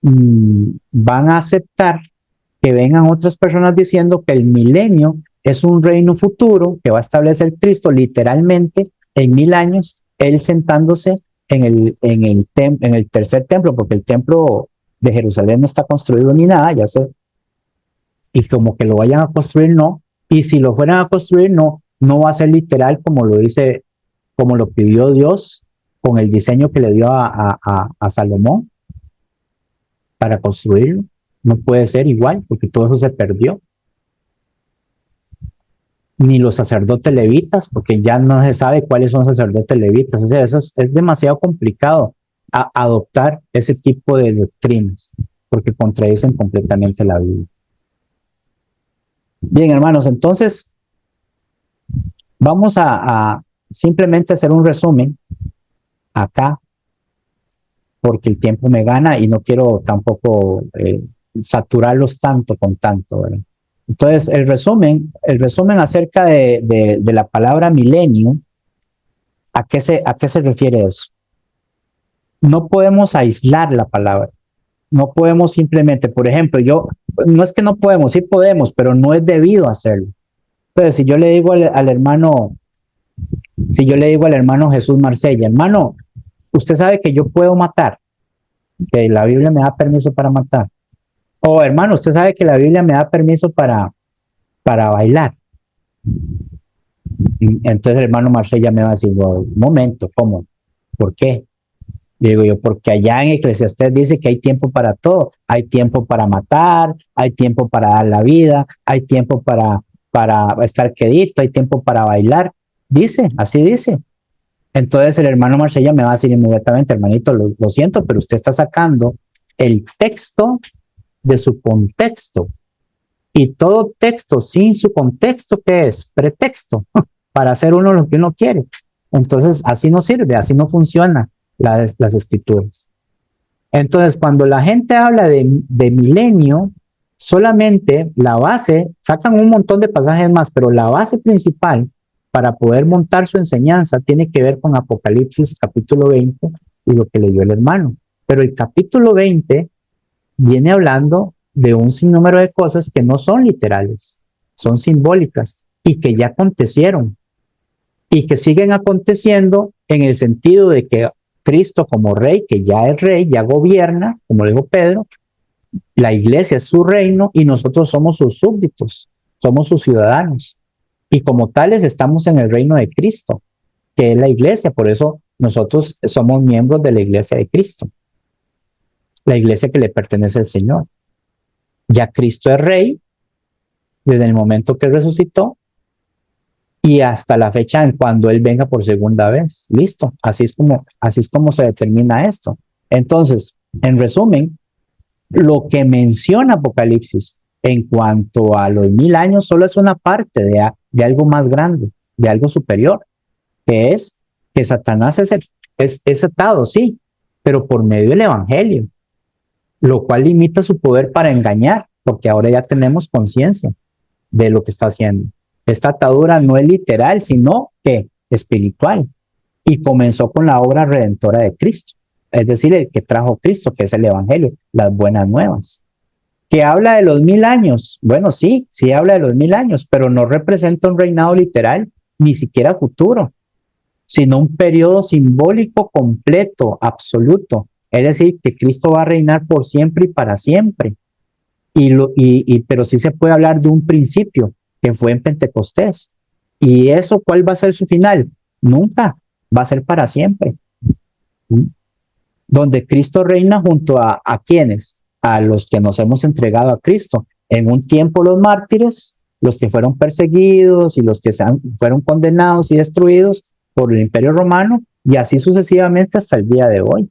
van a aceptar que vengan otras personas diciendo que el milenio es un reino futuro que va a establecer Cristo literalmente en 1000 años, él sentándose en el tercer templo, porque el templo de Jerusalén no está construido ni nada, ya sé, y como que lo vayan a construir, no, y si lo fueran a construir, no va a ser literal como lo dice, como lo pidió Dios con el diseño que le dio a Salomón para construirlo. No puede ser igual, porque todo eso se perdió. Ni los sacerdotes levitas, porque ya no se sabe cuáles son sacerdotes levitas. O sea, eso es demasiado complicado adoptar ese tipo de doctrinas, porque contradicen completamente la Biblia. Bien, hermanos, entonces vamos a simplemente hacer un resumen acá, porque el tiempo me gana y no quiero tampoco saturarlos tanto con tanto, ¿verdad? Entonces, el resumen acerca de la palabra milenio, ¿a qué se refiere eso? No podemos aislar la palabra. No podemos simplemente, por ejemplo, no es que no podemos, sí podemos, pero no es debido hacerlo. Entonces, si yo le digo al hermano Jesús Marsella, hermano, usted sabe que yo puedo matar, que la Biblia me da permiso para matar. O hermano, usted sabe que la Biblia me da permiso para para bailar. Entonces el hermano Marsella me va a decir, "No, un momento, ¿cómo? ¿Por qué?" Digo yo, porque allá en Eclesiastés dice que hay tiempo para todo. Hay tiempo para matar, hay tiempo para dar la vida, hay tiempo para estar quedito, hay tiempo para bailar. Dice, así dice. Entonces el hermano Marsella me va a decir inmediatamente, hermanito, lo siento, pero usted está sacando el texto de su contexto. Y todo texto sin su contexto, ¿qué es? Pretexto para hacer uno lo que uno quiere. Entonces, así no sirve, así no funciona las escrituras. Entonces, cuando la gente habla de milenio, solamente la base, sacan un montón de pasajes más, pero la base principal para poder montar su enseñanza tiene que ver con Apocalipsis capítulo 20 y lo que leyó el hermano. Pero el capítulo 20 viene hablando de un sinnúmero de cosas que no son literales, son simbólicas y que ya acontecieron y que siguen aconteciendo en el sentido de que Cristo como rey, que ya es rey, ya gobierna, como dijo Pedro, la iglesia es su reino y nosotros somos sus súbditos, somos sus ciudadanos. Y como tales estamos en el reino de Cristo, que es la iglesia, por eso nosotros somos miembros de la iglesia de Cristo, la iglesia que le pertenece al Señor. Ya Cristo es rey desde el momento que resucitó y hasta la fecha en cuando Él venga por segunda vez. Listo, así es como se determina esto. Entonces, en resumen, lo que menciona Apocalipsis en cuanto a los 1000 años solo es una parte de algo más grande, de algo superior, que es que Satanás es atado, sí, pero por medio del Evangelio, lo cual limita su poder para engañar, porque ahora ya tenemos conciencia de lo que está haciendo. Esta atadura no es literal, sino que espiritual. Y comenzó con la obra redentora de Cristo, es decir, el que trajo Cristo, que es el Evangelio, las buenas nuevas. ¿Que habla de los 1000 años? Bueno, sí, sí habla de los 1000 años, pero no representa un reinado literal, ni siquiera futuro, sino un periodo simbólico completo, absoluto. Es decir, que Cristo va a reinar por siempre y para siempre. Pero sí se puede hablar de un principio que fue en Pentecostés. ¿Y eso cuál va a ser su final? Nunca, va a ser para siempre. ¿Mm? Donde Cristo reina junto a quienes, a los que nos hemos entregado a Cristo. En un tiempo los mártires, los que fueron perseguidos y los que fueron condenados y destruidos por el Imperio Romano, y así sucesivamente hasta el día de hoy.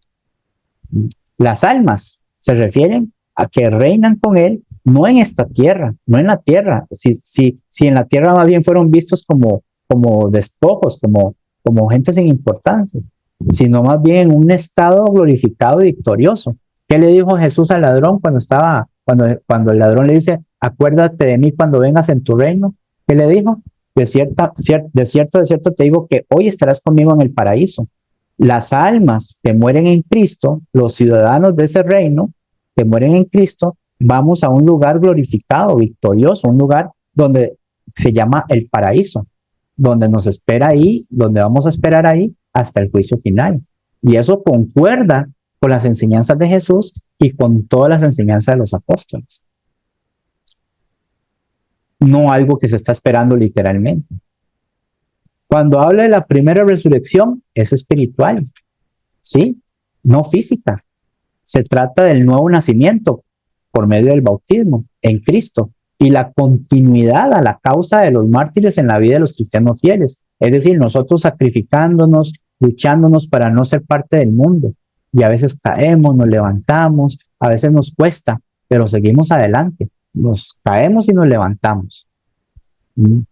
Las almas se refieren a que reinan con Él, no en esta tierra, no en la tierra. Si en la tierra más bien fueron vistos como despojos, como gente sin importancia, sino más bien en un estado glorificado y victorioso. ¿Qué le dijo Jesús al ladrón cuando el ladrón le dice, acuérdate de mí cuando vengas en tu reino? ¿Qué le dijo? De cierto te digo que hoy estarás conmigo en el paraíso. Las almas que mueren en Cristo, los ciudadanos de ese reino que mueren en Cristo, vamos a un lugar glorificado, victorioso, un lugar donde se llama el paraíso, donde nos espera ahí, donde vamos a esperar ahí hasta el juicio final. Y eso concuerda con las enseñanzas de Jesús y con todas las enseñanzas de los apóstoles. No algo que se está esperando literalmente. Cuando habla de la primera resurrección, es espiritual, ¿sí? No física. Se trata del nuevo nacimiento por medio del bautismo en Cristo y la continuidad a la causa de los mártires en la vida de los cristianos fieles. Es decir, nosotros sacrificándonos, luchándonos para no ser parte del mundo. Y a veces caemos, nos levantamos, a veces nos cuesta, pero seguimos adelante. Nos caemos y nos levantamos.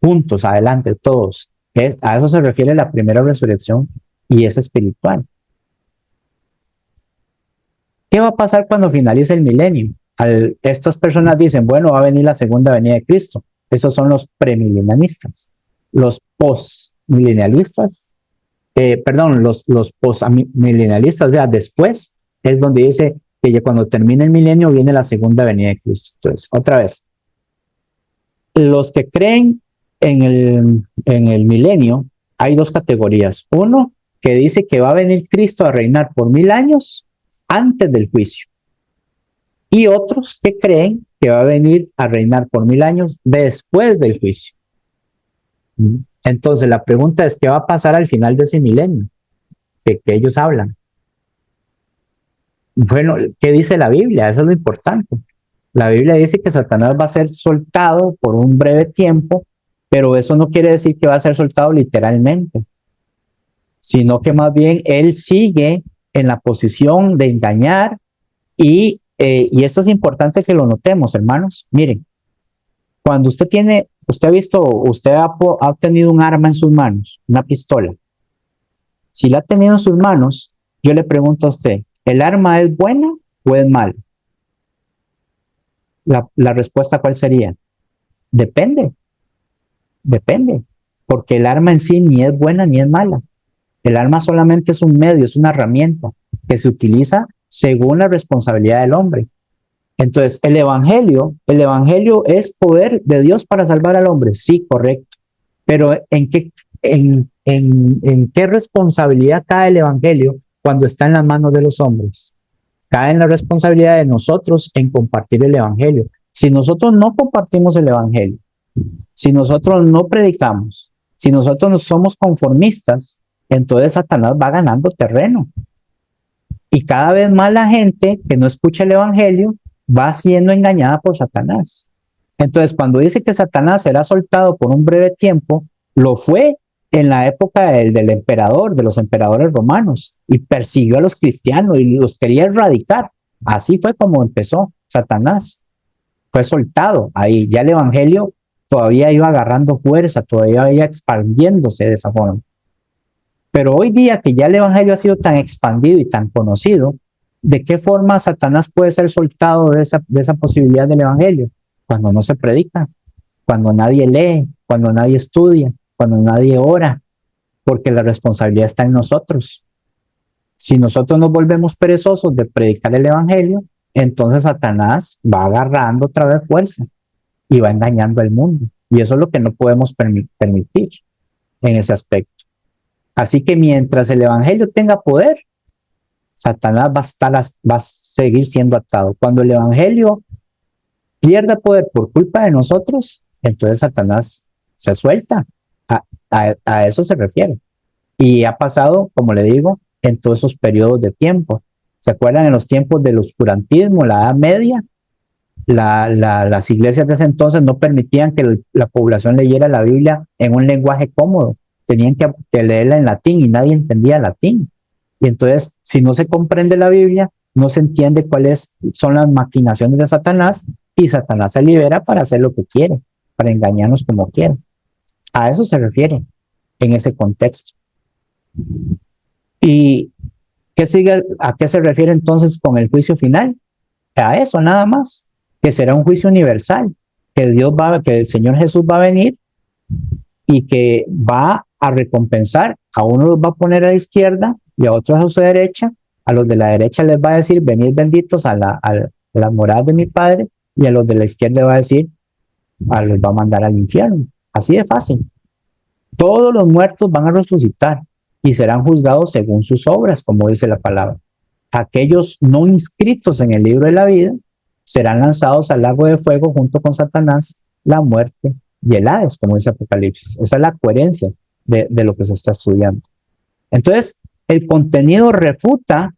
Juntos, adelante, todos. A eso se refiere la primera resurrección y es espiritual. ¿Qué va a pasar cuando finalice el milenio? Estas personas dicen, bueno, va a venir la segunda venida de Cristo. Esos son los premilenialistas. Los postmilenialistas, los postmilenialistas, o sea, después es donde dice que ya cuando termine el milenio viene la segunda venida de Cristo. Entonces, otra vez, los que creen en el milenio, hay dos categorías. Uno que dice que va a venir Cristo a reinar por 1000 años antes del juicio. Y otros que creen que va a venir a reinar por 1000 años después del juicio. Entonces la pregunta es, ¿qué va a pasar al final de ese milenio que ellos hablan? Bueno, ¿qué dice la Biblia? Eso es lo importante. La Biblia dice que Satanás va a ser soltado por un breve tiempo, pero eso no quiere decir que va a ser soltado literalmente, sino que más bien él sigue en la posición de engañar y esto es importante que lo notemos, hermanos. Miren, cuando usted ha visto, ha tenido un arma en sus manos, una pistola. Si la ha tenido en sus manos, yo le pregunto a usted, ¿el arma es buena o es mala? La respuesta, ¿cuál sería? Depende, porque el arma en sí ni es buena ni es mala. El arma solamente es un medio, es una herramienta que se utiliza según la responsabilidad del hombre. Entonces, el evangelio es poder de Dios para salvar al hombre. Sí, correcto. Pero ¿en qué responsabilidad cae el evangelio cuando está en las manos de los hombres? Cae en la responsabilidad de nosotros en compartir el evangelio. Si nosotros no compartimos el evangelio, si nosotros no predicamos, si nosotros no somos conformistas, entonces Satanás va ganando terreno. Y cada vez más la gente que no escucha el evangelio va siendo engañada por Satanás. Entonces, cuando dice que Satanás será soltado por un breve tiempo, lo fue en la época del emperador, de los emperadores romanos, y persiguió a los cristianos y los quería erradicar. Así fue como empezó Satanás. Fue soltado ahí. Ya el evangelio todavía iba agarrando fuerza, todavía iba expandiéndose de esa forma. Pero hoy día que ya el evangelio ha sido tan expandido y tan conocido, ¿de qué forma Satanás puede ser soltado de esa posibilidad del evangelio? Cuando no se predica, cuando nadie lee, cuando nadie estudia, cuando nadie ora, porque la responsabilidad está en nosotros. Si nosotros nos volvemos perezosos de predicar el evangelio, entonces Satanás va agarrando otra vez fuerza y va engañando al mundo. Y eso es lo que no podemos permitir en ese aspecto. Así que mientras el evangelio tenga poder, Satanás va a seguir siendo atado. Cuando el evangelio pierda poder por culpa de nosotros, entonces Satanás se suelta. A eso se refiere. Y ha pasado, como le digo, en todos esos periodos de tiempo. ¿Se acuerdan en los tiempos del oscurantismo, la Edad Media? Las iglesias de ese entonces no permitían que la población leyera la Biblia en un lenguaje cómodo. Tenían que leerla en latín y nadie entendía latín. Y entonces, si no se comprende la Biblia, no se entiende cuáles son las maquinaciones de Satanás y Satanás se libera para hacer lo que quiere, para engañarnos como quiere. A eso se refiere en ese contexto. ¿Y a qué se refiere entonces con el juicio final? A eso nada más, que será un juicio universal, que el Señor Jesús va a venir y que va a recompensar, a uno los va a poner a la izquierda y a otros a su derecha. A los de la derecha les va a decir, venid benditos a la morada de mi Padre, y a los de la izquierda les va a decir, los va a mandar al infierno. Así de fácil. Todos los muertos van a resucitar y serán juzgados según sus obras, como dice la palabra. Aquellos no inscritos en el libro de la vida serán lanzados al lago de fuego junto con Satanás, la muerte y el Hades, como dice Apocalipsis. Esa es la coherencia de lo que se está estudiando. Entonces, el contenido refuta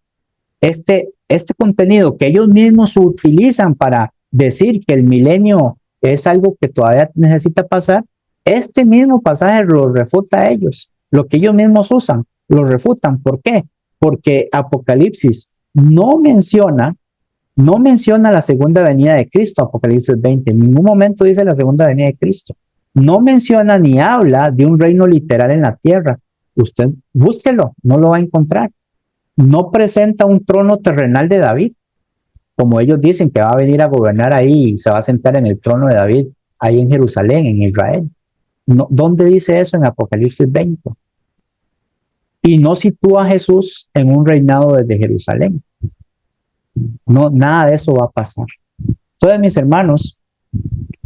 este contenido que ellos mismos utilizan para decir que el milenio es algo que todavía necesita pasar. Este mismo pasaje lo refuta a ellos. Lo que ellos mismos usan, lo refutan. ¿Por qué? Porque Apocalipsis no menciona la segunda venida de Cristo. Apocalipsis 20 en ningún momento dice la segunda venida de Cristo. No menciona ni habla de un reino literal en la tierra. Usted búsquelo, no lo va a encontrar. No presenta un trono terrenal de David, como ellos dicen que va a venir a gobernar ahí y se va a sentar en el trono de David, ahí en Jerusalén, en Israel. No, ¿dónde dice eso en Apocalipsis 20? Y no sitúa a Jesús en un reinado desde Jerusalén. No, nada de eso va a pasar. Entonces, mis hermanos,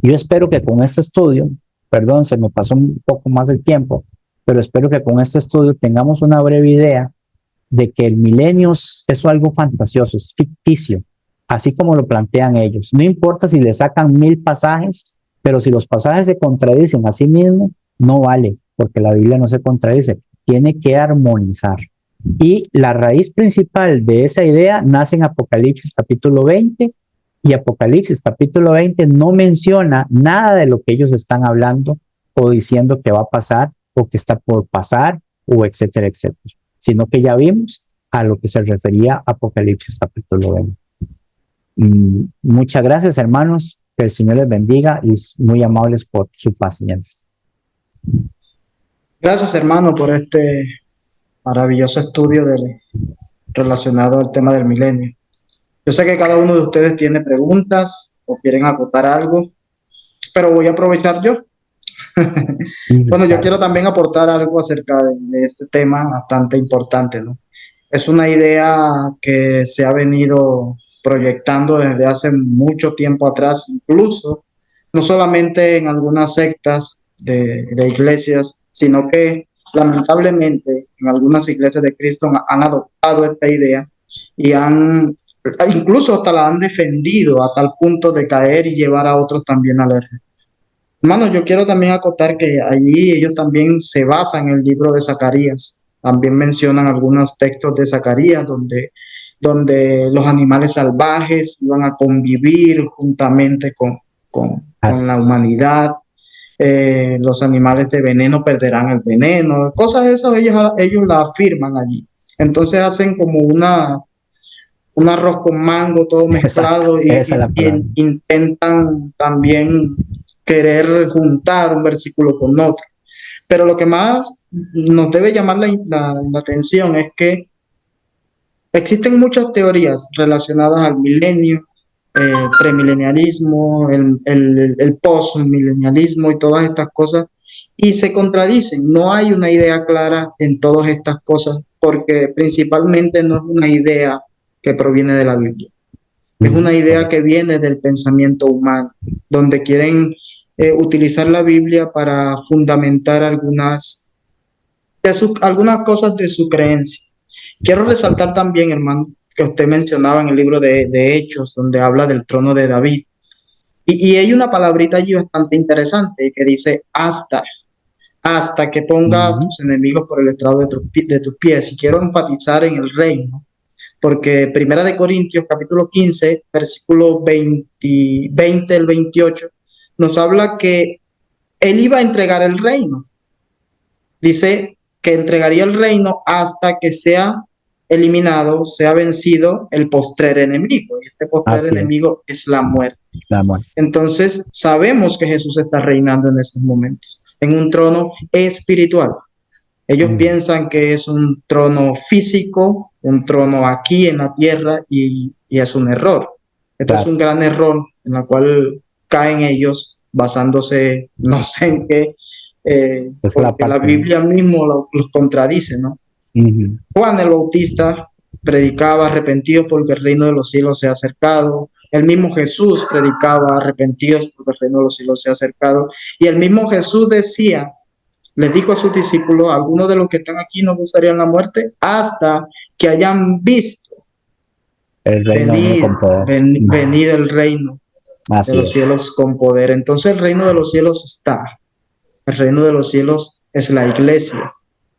yo espero que con este estudio, perdón, se me pasó un poco más el tiempo, pero espero que con este estudio tengamos una breve idea de que el milenio es algo fantasioso, es ficticio. así como lo plantean ellos. No importa si le sacan 1000 pasajes, pero si los pasajes se contradicen a sí mismos, no vale, porque la Biblia no se contradice, tiene que armonizar. Y la raíz principal de esa idea nace en Apocalipsis capítulo 20, y Apocalipsis capítulo 20 no menciona nada de lo que ellos están hablando o diciendo que va a pasar o que está por pasar o etcétera, etcétera, sino que ya vimos a lo que se refería Apocalipsis capítulo 20. Muchas gracias, hermanos, que el Señor les bendiga y muy amables por su paciencia. Gracias, hermano, por este maravilloso estudio relacionado al tema del milenio. Yo sé que cada uno de ustedes tiene preguntas o quieren acotar algo, pero voy a aprovechar yo. Bueno, yo quiero también aportar algo acerca de este tema bastante importante, ¿no? Es una idea que se ha venido proyectando desde hace mucho tiempo atrás, incluso no solamente en algunas sectas de iglesias, sino que lamentablemente en algunas iglesias de Cristo han adoptado esta idea y incluso hasta la han defendido a tal punto de caer y llevar a otros también al error. Hermanos, yo quiero también acotar que allí ellos también se basan en el libro de Zacarías. También mencionan algunos textos de Zacarías donde los animales salvajes iban a convivir juntamente con la humanidad. Los animales de veneno perderán el veneno. Cosas de esas ellos la afirman allí. Entonces hacen como un arroz con mango todo mezclado. Exacto, y intentan también querer juntar un versículo con otro. Pero lo que más nos debe llamar la atención es que existen muchas teorías relacionadas al milenio, premilenialismo, el postmilenialismo y todas estas cosas, y se contradicen. No hay una idea clara en todas estas cosas, porque principalmente no es una idea que proviene de la Biblia. Es una idea que viene del pensamiento humano, donde quieren utilizar la Biblia para fundamentar algunas cosas de su creencia. Quiero resaltar también, hermano, que usted mencionaba en el libro de Hechos, donde habla del trono de David. Y hay una palabrita allí bastante interesante que dice hasta que ponga a tus enemigos por el estrado de tus pies. Y quiero enfatizar en el reino, porque Primera de Corintios, capítulo 15, versículo 20 al 28, nos habla que él iba a entregar el reino. Dice que entregaría el reino hasta que sea eliminado, sea vencido el postrer enemigo. Y este postrer enemigo es la muerte. Entonces, sabemos que Jesús está reinando en esos momentos, en un trono espiritual. Ellos piensan que es un trono físico, un trono aquí en la tierra, y es un error. Esto es un gran error en el cual caen ellos basándose, no sé en qué, porque la Biblia mismo los contradice, ¿no? Juan el Bautista predicaba arrepentidos porque el reino de los cielos se ha acercado. El mismo Jesús predicaba arrepentidos porque el reino de los cielos se ha acercado. Y el mismo Jesús decía, les dijo a sus discípulos, algunos de los que están aquí no gustarían la muerte hasta que hayan visto el reino venir el reino de los cielos con poder. Entonces el reino de los cielos está. El reino de los cielos es la iglesia.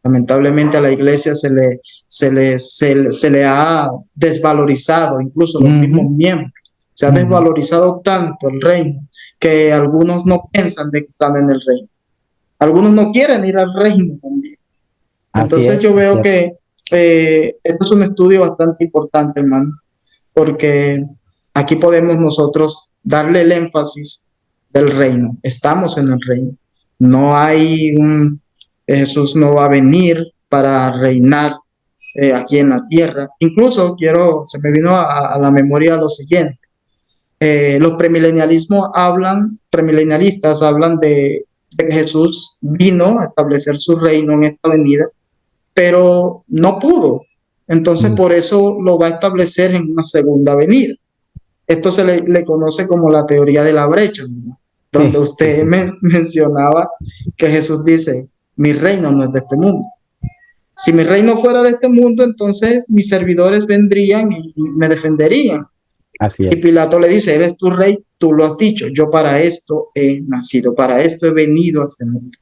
Lamentablemente a la iglesia se le ha desvalorizado, incluso los mismos miembros. Se ha desvalorizado tanto el reino que algunos no piensan de que están en el reino. Algunos no quieren ir al reino también. Entonces yo veo que esto es un estudio bastante importante, hermano, porque aquí podemos nosotros darle el énfasis del reino. Estamos en el reino. No hay Jesús no va a venir para reinar aquí en la tierra. Incluso se me vino a la memoria lo siguiente. Los premilenialistas hablan de que Jesús vino a establecer su reino en esta venida, pero no pudo. Entonces, por eso lo va a establecer en una segunda venida. Esto se le conoce como la teoría de la brecha, ¿no? Donde usted mencionaba que Jesús dice, mi reino no es de este mundo. Si mi reino fuera de este mundo, entonces mis servidores vendrían y me defenderían. Así Y es. Pilato le dice, eres tu rey, tú lo has dicho, yo para esto he nacido, para esto he venido a este mundo.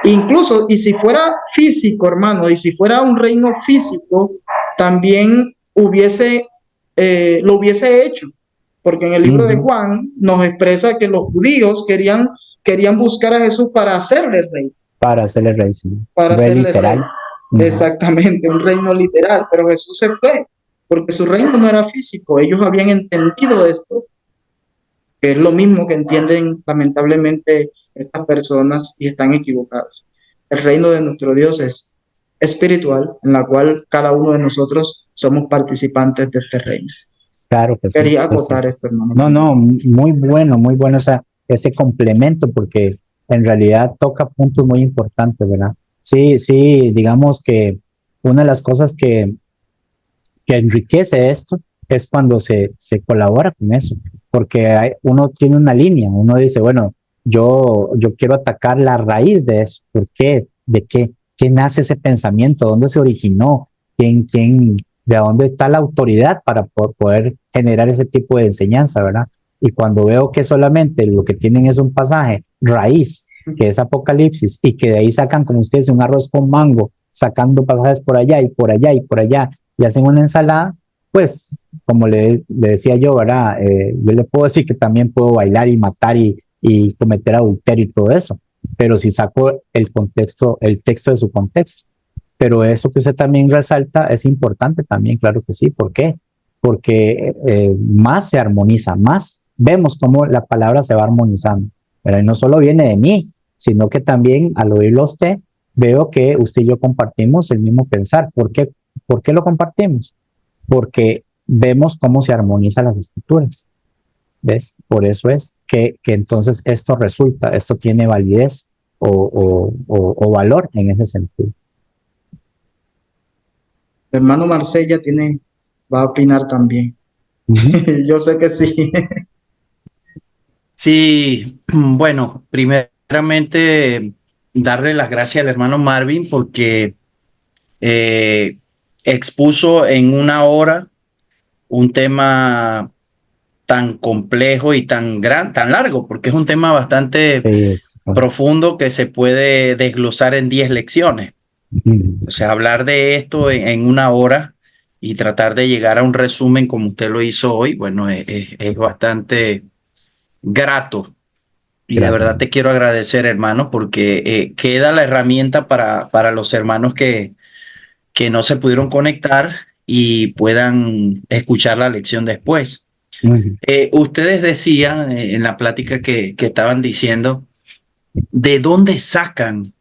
Incluso, y si fuera físico, hermano, y si fuera un reino físico, también lo hubiese hecho, porque en el libro de Ujú. Juan nos expresa que los judíos querían buscar a Jesús Para hacerle rey, sí. para Re hacerle rey. literal. Ujú. Exactamente, un reino literal, pero Jesús se fue, porque su reino no era físico. Ellos habían entendido esto, que es lo mismo que entienden lamentablemente estas personas y están equivocados. El reino de nuestro Dios es espiritual, en la cual cada uno de nosotros somos participantes de este reino. Claro que sí. Quería acotar esto, hermano, No, también. no, muy bueno ese complemento, porque en realidad toca puntos muy importantes, ¿verdad? Sí, sí, digamos que una de las cosas que enriquece esto es cuando se colabora con eso, porque uno tiene una línea, uno dice, bueno, yo quiero atacar la raíz de eso. ¿Por qué? ¿De qué? ¿Qué nace ese pensamiento? ¿Dónde se originó? ¿De dónde está la autoridad para poder generar ese tipo de enseñanza, verdad? Y cuando veo que solamente lo que tienen es un pasaje raíz, que es Apocalipsis, y que de ahí sacan, como ustedes, un arroz con mango, sacando pasajes por allá y por allá y por allá, y hacen una ensalada, pues, como le decía yo, ¿verdad? Yo le puedo decir que también puedo bailar y matar y cometer adulterio y todo eso, pero si saco el contexto, el texto de su contexto. Pero eso que usted también resalta es importante también, claro que sí. ¿Por qué? Porque más se armoniza, más vemos cómo la palabra se va armonizando. Pero no solo viene de mí, sino que también al oírlo a usted, veo que usted y yo compartimos el mismo pensar. ¿Por qué lo compartimos? Porque vemos cómo se armonizan las escrituras. ¿Ves? Por eso es que entonces esto resulta, esto tiene validez o valor en ese sentido. El hermano Marsella va a opinar también. Uh -huh. Yo sé que sí. Sí, bueno, primeramente darle las gracias al hermano Marvin porque eh, expuso en una hora un tema tan complejo y tan largo, porque es un tema bastante Es, profundo que se puede desglosar en 10 lecciones. O sea, hablar de esto en una hora y tratar de llegar a un resumen como usted lo hizo hoy, bueno, es bastante grato. Y de gracias. verdad te quiero agradecer, hermano, porque queda la herramienta para los hermanos que no se pudieron conectar y puedan escuchar la lección después. Uh -huh. Ustedes decían en la plática que estaban diciendo, ¿de dónde sacan?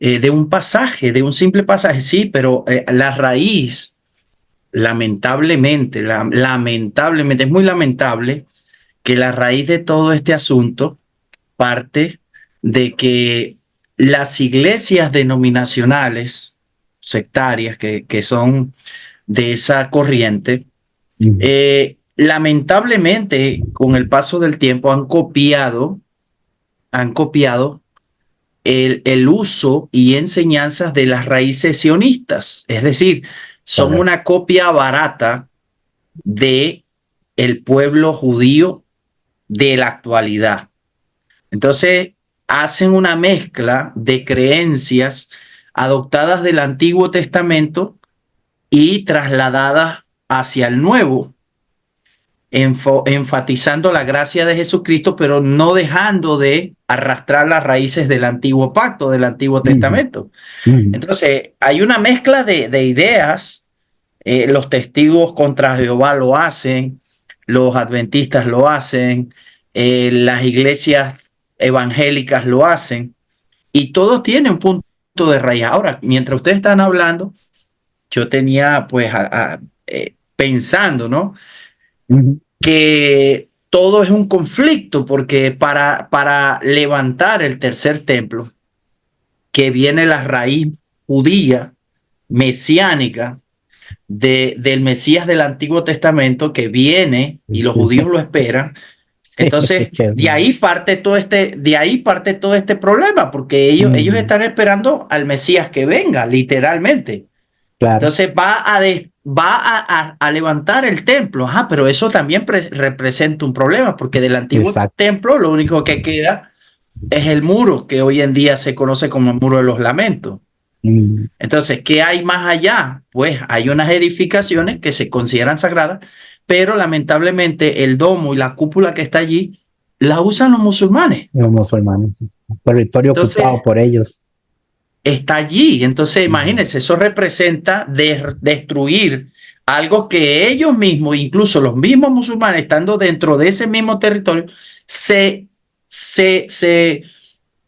De un pasaje, de un simple pasaje, sí, pero la raíz, lamentablemente, es muy lamentable que la raíz de todo este asunto parte de que las iglesias denominacionales, sectarias, que son de esa corriente, Uh -huh. lamentablemente con el paso del tiempo han copiado el uso y enseñanzas de las raíces sionistas, es decir, son Correcto. una copia barata de el pueblo judío de la actualidad. Entonces, hacen una mezcla de creencias adoptadas del Antiguo Testamento y trasladadas hacia el Nuevo, enfatizando la gracia de Jesucristo, pero no dejando de arrastrar las raíces del Antiguo Pacto, del Antiguo Uh -huh. Testamento. Uh -huh. Entonces, hay una mezcla de ideas. Los testigos contra Jehová lo hacen, los adventistas lo hacen, las iglesias evangélicas lo hacen, y todo tiene un punto de raíz. Ahora, mientras ustedes están hablando, yo tenía pues pensando, ¿no? Uh -huh. Que todo es un conflicto, porque para levantar el tercer templo, que viene la raíz judía, mesiánica, del Mesías del Antiguo Testamento que viene y los judíos lo esperan. Sí, Entonces, que es, de ahí parte todo este problema, porque ellos están esperando al Mesías que venga, literalmente. claro, Entonces va a levantar el templo. Ajá, pero eso también representa un problema, porque del antiguo exacto. templo lo único que queda es el muro, que hoy en día se conoce como el Muro de los Lamentos. Mm, Entonces, ¿qué hay más allá? Pues hay unas edificaciones que se consideran sagradas, pero lamentablemente el domo y la cúpula que está allí la usan los musulmanes. los musulmanes, territorio ocupado Entonces, por ellos. está allí. Entonces, Mm, imagínense, eso representa destruir algo que ellos mismos, incluso los mismos musulmanes, estando dentro de ese mismo territorio, se, se, se,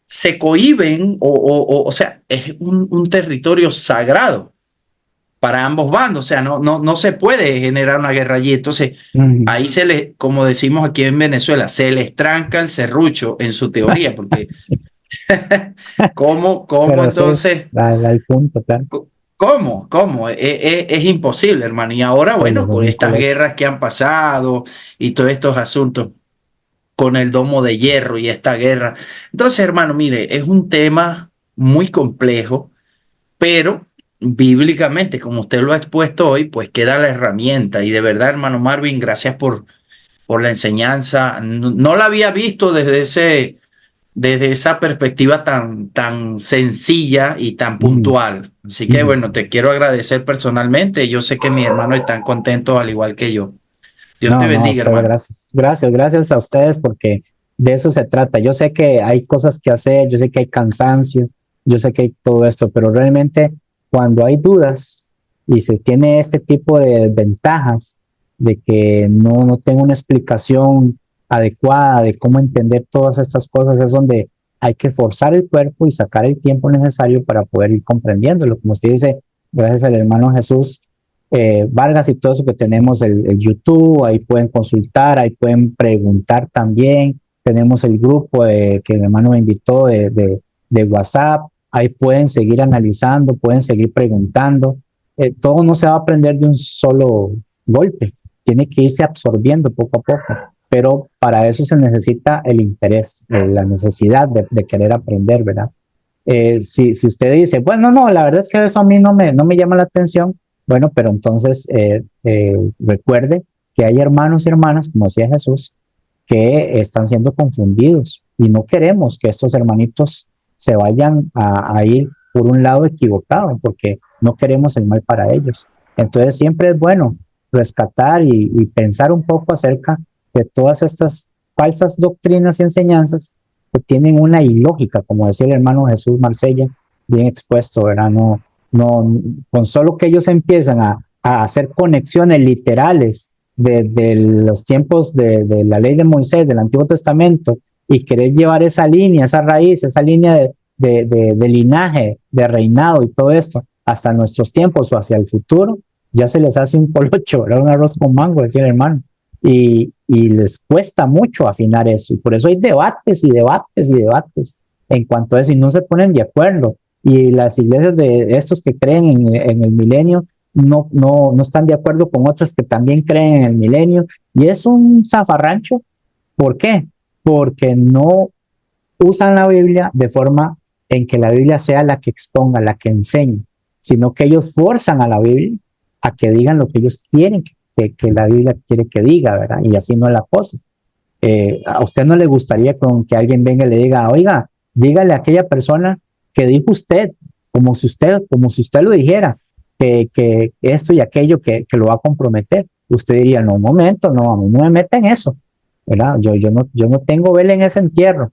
se cohíben o sea, es un territorio sagrado para ambos bandos, o sea, no se puede generar una guerra allí. Entonces, mm. ahí como decimos aquí en Venezuela, se les tranca el serrucho en su teoría, porque Sí, ¿cómo pero sí, entonces? al punto, claro. ¿Cómo? Es imposible, hermano. Y ahora, Se bueno, les con hace estas incorrecto. guerras que han pasado y todos estos asuntos, con el domo de hierro y esta guerra. Entonces, hermano, mire, es un tema muy complejo, pero bíblicamente, como usted lo ha expuesto hoy, pues queda la herramienta. Y de verdad, hermano Marvin, gracias por la enseñanza. No la había visto desde esa perspectiva tan sencilla y tan Mm, puntual. Así que mm. bueno, te quiero agradecer personalmente. Yo sé que mis hermanos están contentos al igual que yo. Dios te No, no, bendiga, solo hermano. gracias. Gracias, gracias a ustedes porque de eso se trata. Yo sé que hay cosas que hacer, yo sé que hay cansancio, yo sé que hay todo esto, pero realmente cuando hay dudas y se tiene este tipo de ventajas de que no tengo una explicación adecuada de cómo entender todas estas cosas, es donde hay que forzar el cuerpo y sacar el tiempo necesario para poder ir comprendiéndolo. Como usted dice, gracias al hermano Jesús Vargas y todo eso que tenemos el YouTube, ahí pueden consultar, ahí pueden preguntar también. Tenemos el grupo que mi hermano me invitó de WhatsApp, ahí pueden seguir analizando, pueden seguir preguntando. Todo no se va a aprender de un solo golpe, tiene que irse absorbiendo poco a poco, pero para eso se necesita el interés, la necesidad de querer aprender, ¿verdad? Si usted dice, bueno, no, la verdad es que eso a mí no me llama la atención, bueno, pero entonces recuerde que hay hermanos y hermanas, como decía Jesús, que están siendo confundidos y no queremos que estos hermanitos se vayan a ir por un lado equivocado, porque no queremos el mal para ellos. Entonces siempre es bueno rescatar y pensar un poco acerca de todas estas falsas doctrinas y enseñanzas que tienen una ilógica, como decía el hermano Jesús Marsella, bien expuesto, ¿verdad? Con solo que ellos empiezan a hacer conexiones literales de los tiempos de la ley de Moisés, del Antiguo Testamento, y querer llevar esa línea, esa raíz, esa línea de linaje, de reinado y todo esto, hasta nuestros tiempos o hacia el futuro, ya se les hace un colocho, era un arroz con mango, decía el hermano. Y les cuesta mucho afinar eso. Y por eso hay debates y debates y debates en cuanto a eso y no se ponen de acuerdo. Y las iglesias de estos que creen en el milenio no están de acuerdo con otras que también creen en el milenio. Y es un zafarrancho. ¿Por qué? Porque no usan la Biblia de forma en que la Biblia sea la que exponga, la que enseñe, sino que ellos forzan a la Biblia a que digan lo que ellos quieren que la Biblia quiere que diga, ¿verdad? Y así no es la cosa. ¿A usted no le gustaría con que alguien venga y le diga, oiga, dígale a aquella persona que dijo usted, como si usted lo dijera, que esto y aquello que lo va a comprometer? Usted diría, no, un momento, no, a mí no me meten eso, ¿verdad? Yo no tengo vela en ese entierro.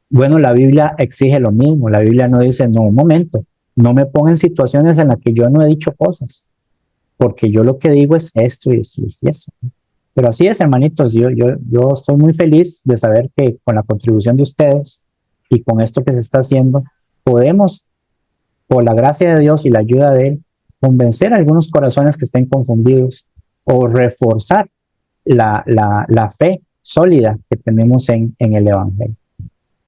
Bueno, la Biblia exige lo mismo. La Biblia no dice, no, un momento, no me ponga en situaciones en las que yo no he dicho cosas, porque yo lo que digo es esto y esto y eso. Pero así es, hermanitos, yo estoy muy feliz de saber que con la contribución de ustedes y con esto que se está haciendo, podemos, por la gracia de Dios y la ayuda de Él, convencer a algunos corazones que estén confundidos o reforzar la fe sólida que tenemos en el Evangelio.